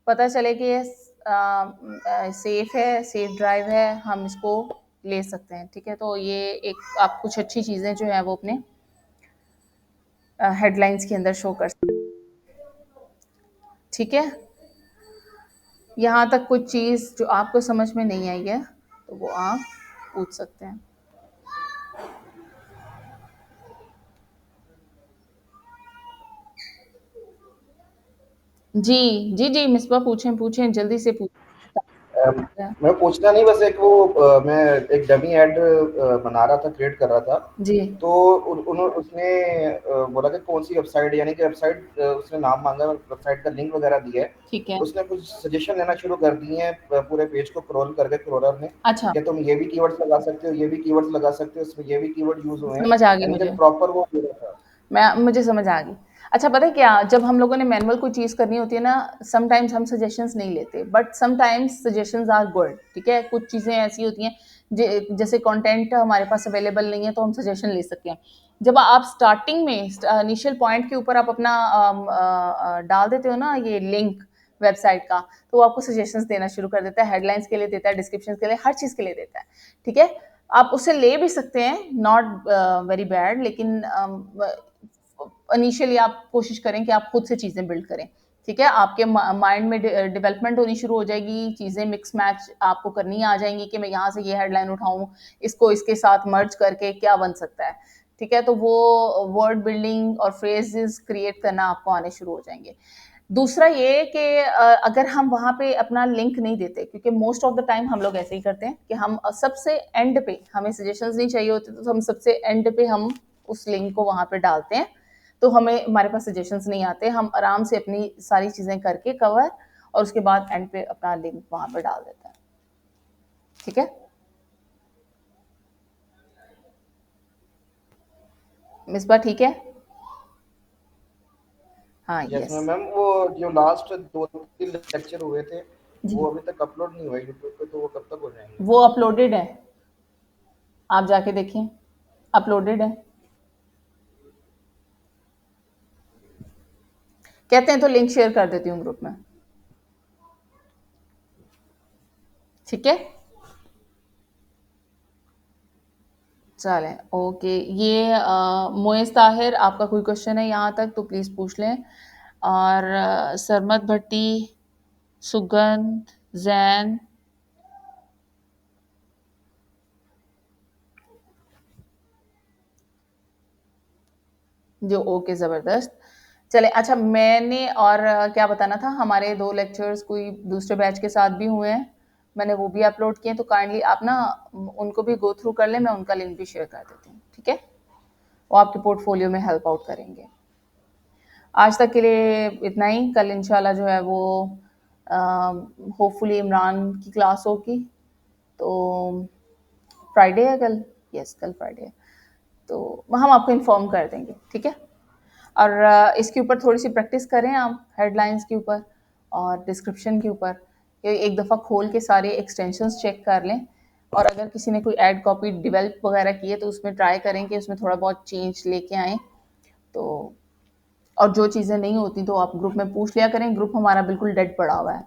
पता चले कि ये सेफ है, सेफ ड्राइव है, हम इसको ले सकते हैं, ठीक है। तो ये एक आप कुछ अच्छी चीज़ें जो है वो अपने हेडलाइंस के अंदर शो कर सकते हैं, ठीक है। यहाँ तक कुछ चीज़ जो आपको समझ में नहीं आई है तो वो आप पूछ सकते हैं। जी जी जी मिसबा, पूछें जल्दी से पूछें। मैं पूछना नहीं, बस एक वो मैं एक डमी ऐड बना रहा था, क्रिएट कर रहा था जी तो उसने बोला कि कौन सी वेबसाइट, यानी कि वेबसाइट उसने नाम मांगा, वेबसाइट का लिंक वगैरह दिया है, ठीक है। उसने कुछ सजेशन लेना शुरू कर दिए हैं पूरे पेज को क्रॉल करके क्रॉलर ने। अच्छा, कि तुम ये भी कीवर्ड्स लगा सकते हो, ये भी कीवर्ड्स लगा सकते हो, इसमें ये भी कीवर्ड यूज हुए हैं, समझ आ गई यानी कि मुझे, प्रॉपर वो पूरा था। मुझे समझ आ गई। अच्छा पता है क्या, जब हम लोगों ने मैनुअल कोई चीज़ करनी होती है ना, समटाइम्स हम सजेशंस नहीं लेते, but sometimes suggestions are good, ठीक है। कुछ चीज़ें ऐसी होती हैं जैसे कंटेंट हमारे पास अवेलेबल नहीं है तो हम सजेशन ले सकते हैं। जब आप स्टार्टिंग में इनिशियल पॉइंट के ऊपर आप अपना डाल देते हो ना ये लिंक वेबसाइट का, तो वो आपको सजेशंस देना शुरू कर देता है, हेडलाइंस के लिए देता है, डिस्क्रिप्शन के लिए, हर चीज़ के लिए देता है, ठीक है। आप उससे ले भी सकते हैं, नॉट वेरी बैड, लेकिन इनिशियली आप कोशिश करें कि आप खुद से चीज़ें बिल्ड करें, ठीक है। आपके माइंड में डेवलपमेंट होनी शुरू हो जाएगी, चीज़ें मिक्स मैच आपको करनी आ जाएंगी कि मैं यहाँ से ये हेडलाइन उठाऊँ, इसको इसके साथ मर्ज करके क्या बन सकता है, ठीक है। तो वो वर्ड बिल्डिंग और फ्रेजेस क्रिएट करना आपको आने शुरू हो जाएंगे। दूसरा ये कि अगर हम वहाँ पे अपना लिंक नहीं देते, क्योंकि मोस्ट ऑफ द टाइम हम लोग ऐसे ही करते हैं कि हम सबसे एंड पे, हमें सजेशंस नहीं चाहिए होते तो हम सबसे एंड पे हम उस लिंक को वहाँ पे डालते हैं, तो हमारे पास सजेशंस नहीं आते, हम आराम से अपनी सारी चीज़ें करके कवर, और उसके बाद एंड पे अपना लिंक वहाँ पर डाल देते हैं। ठीक है मिसबा, ठीक है? हाँ यस यस मैम। वो जो लास्ट 2-3 लेक्चर हुए थे जी, वो अभी तक अपलोड नहीं हुए यूट्यूब पे, तो वो कब तक हो जाएंगे? वो अपलोडेड है, आप जाके देखिए, अपलोडेड है। कहते हैं तो लिंक शेयर कर देती हूँ ग्रुप में। ठीक है चलें, ओके। ये मोइस ताहिर, आपका कोई क्वेश्चन है यहाँ तक तो प्लीज़ पूछ लें। और सरमत भट्टी, सुगंध, जैन, जो ओके ज़बरदस्त। चले, अच्छा मैंने और क्या बताना था, हमारे 2 लेक्चर्स कोई दूसरे बैच के साथ भी हुए हैं, मैंने वो भी अपलोड किए हैं, तो काइंडली आप ना उनको भी गो थ्रू कर लें, मैं उनका लिंक भी शेयर कर देती हूँ। ठीक है, वो आपके पोर्टफोलियो में हेल्प आउट करेंगे। आज तक के लिए इतना ही। कल इंशाल्लाह जो है वो होपफुली इमरान की क्लास होगी, तो फ्राइडे है कल, यस कल फ्राइडे है, तो हम आपको इन्फॉर्म कर देंगे। ठीक है, और इसके ऊपर थोड़ी सी प्रैक्टिस करें आप, हेडलाइंस के ऊपर और डिस्क्रिप्शन के ऊपर, एक दफ़ा खोल के सारे एक्सटेंशंस चेक कर लें, और अगर किसी ने कोई ऐड कॉपी डेवलप वगैरह की है तो उसमें ट्राई करें कि उसमें थोड़ा बहुत चेंज लेके आएँ। तो और जो चीज़ें नहीं होती तो आप ग्रुप में पूछ लिया करें, ग्रुप हमारा बिल्कुल डेड पड़ा हुआ है।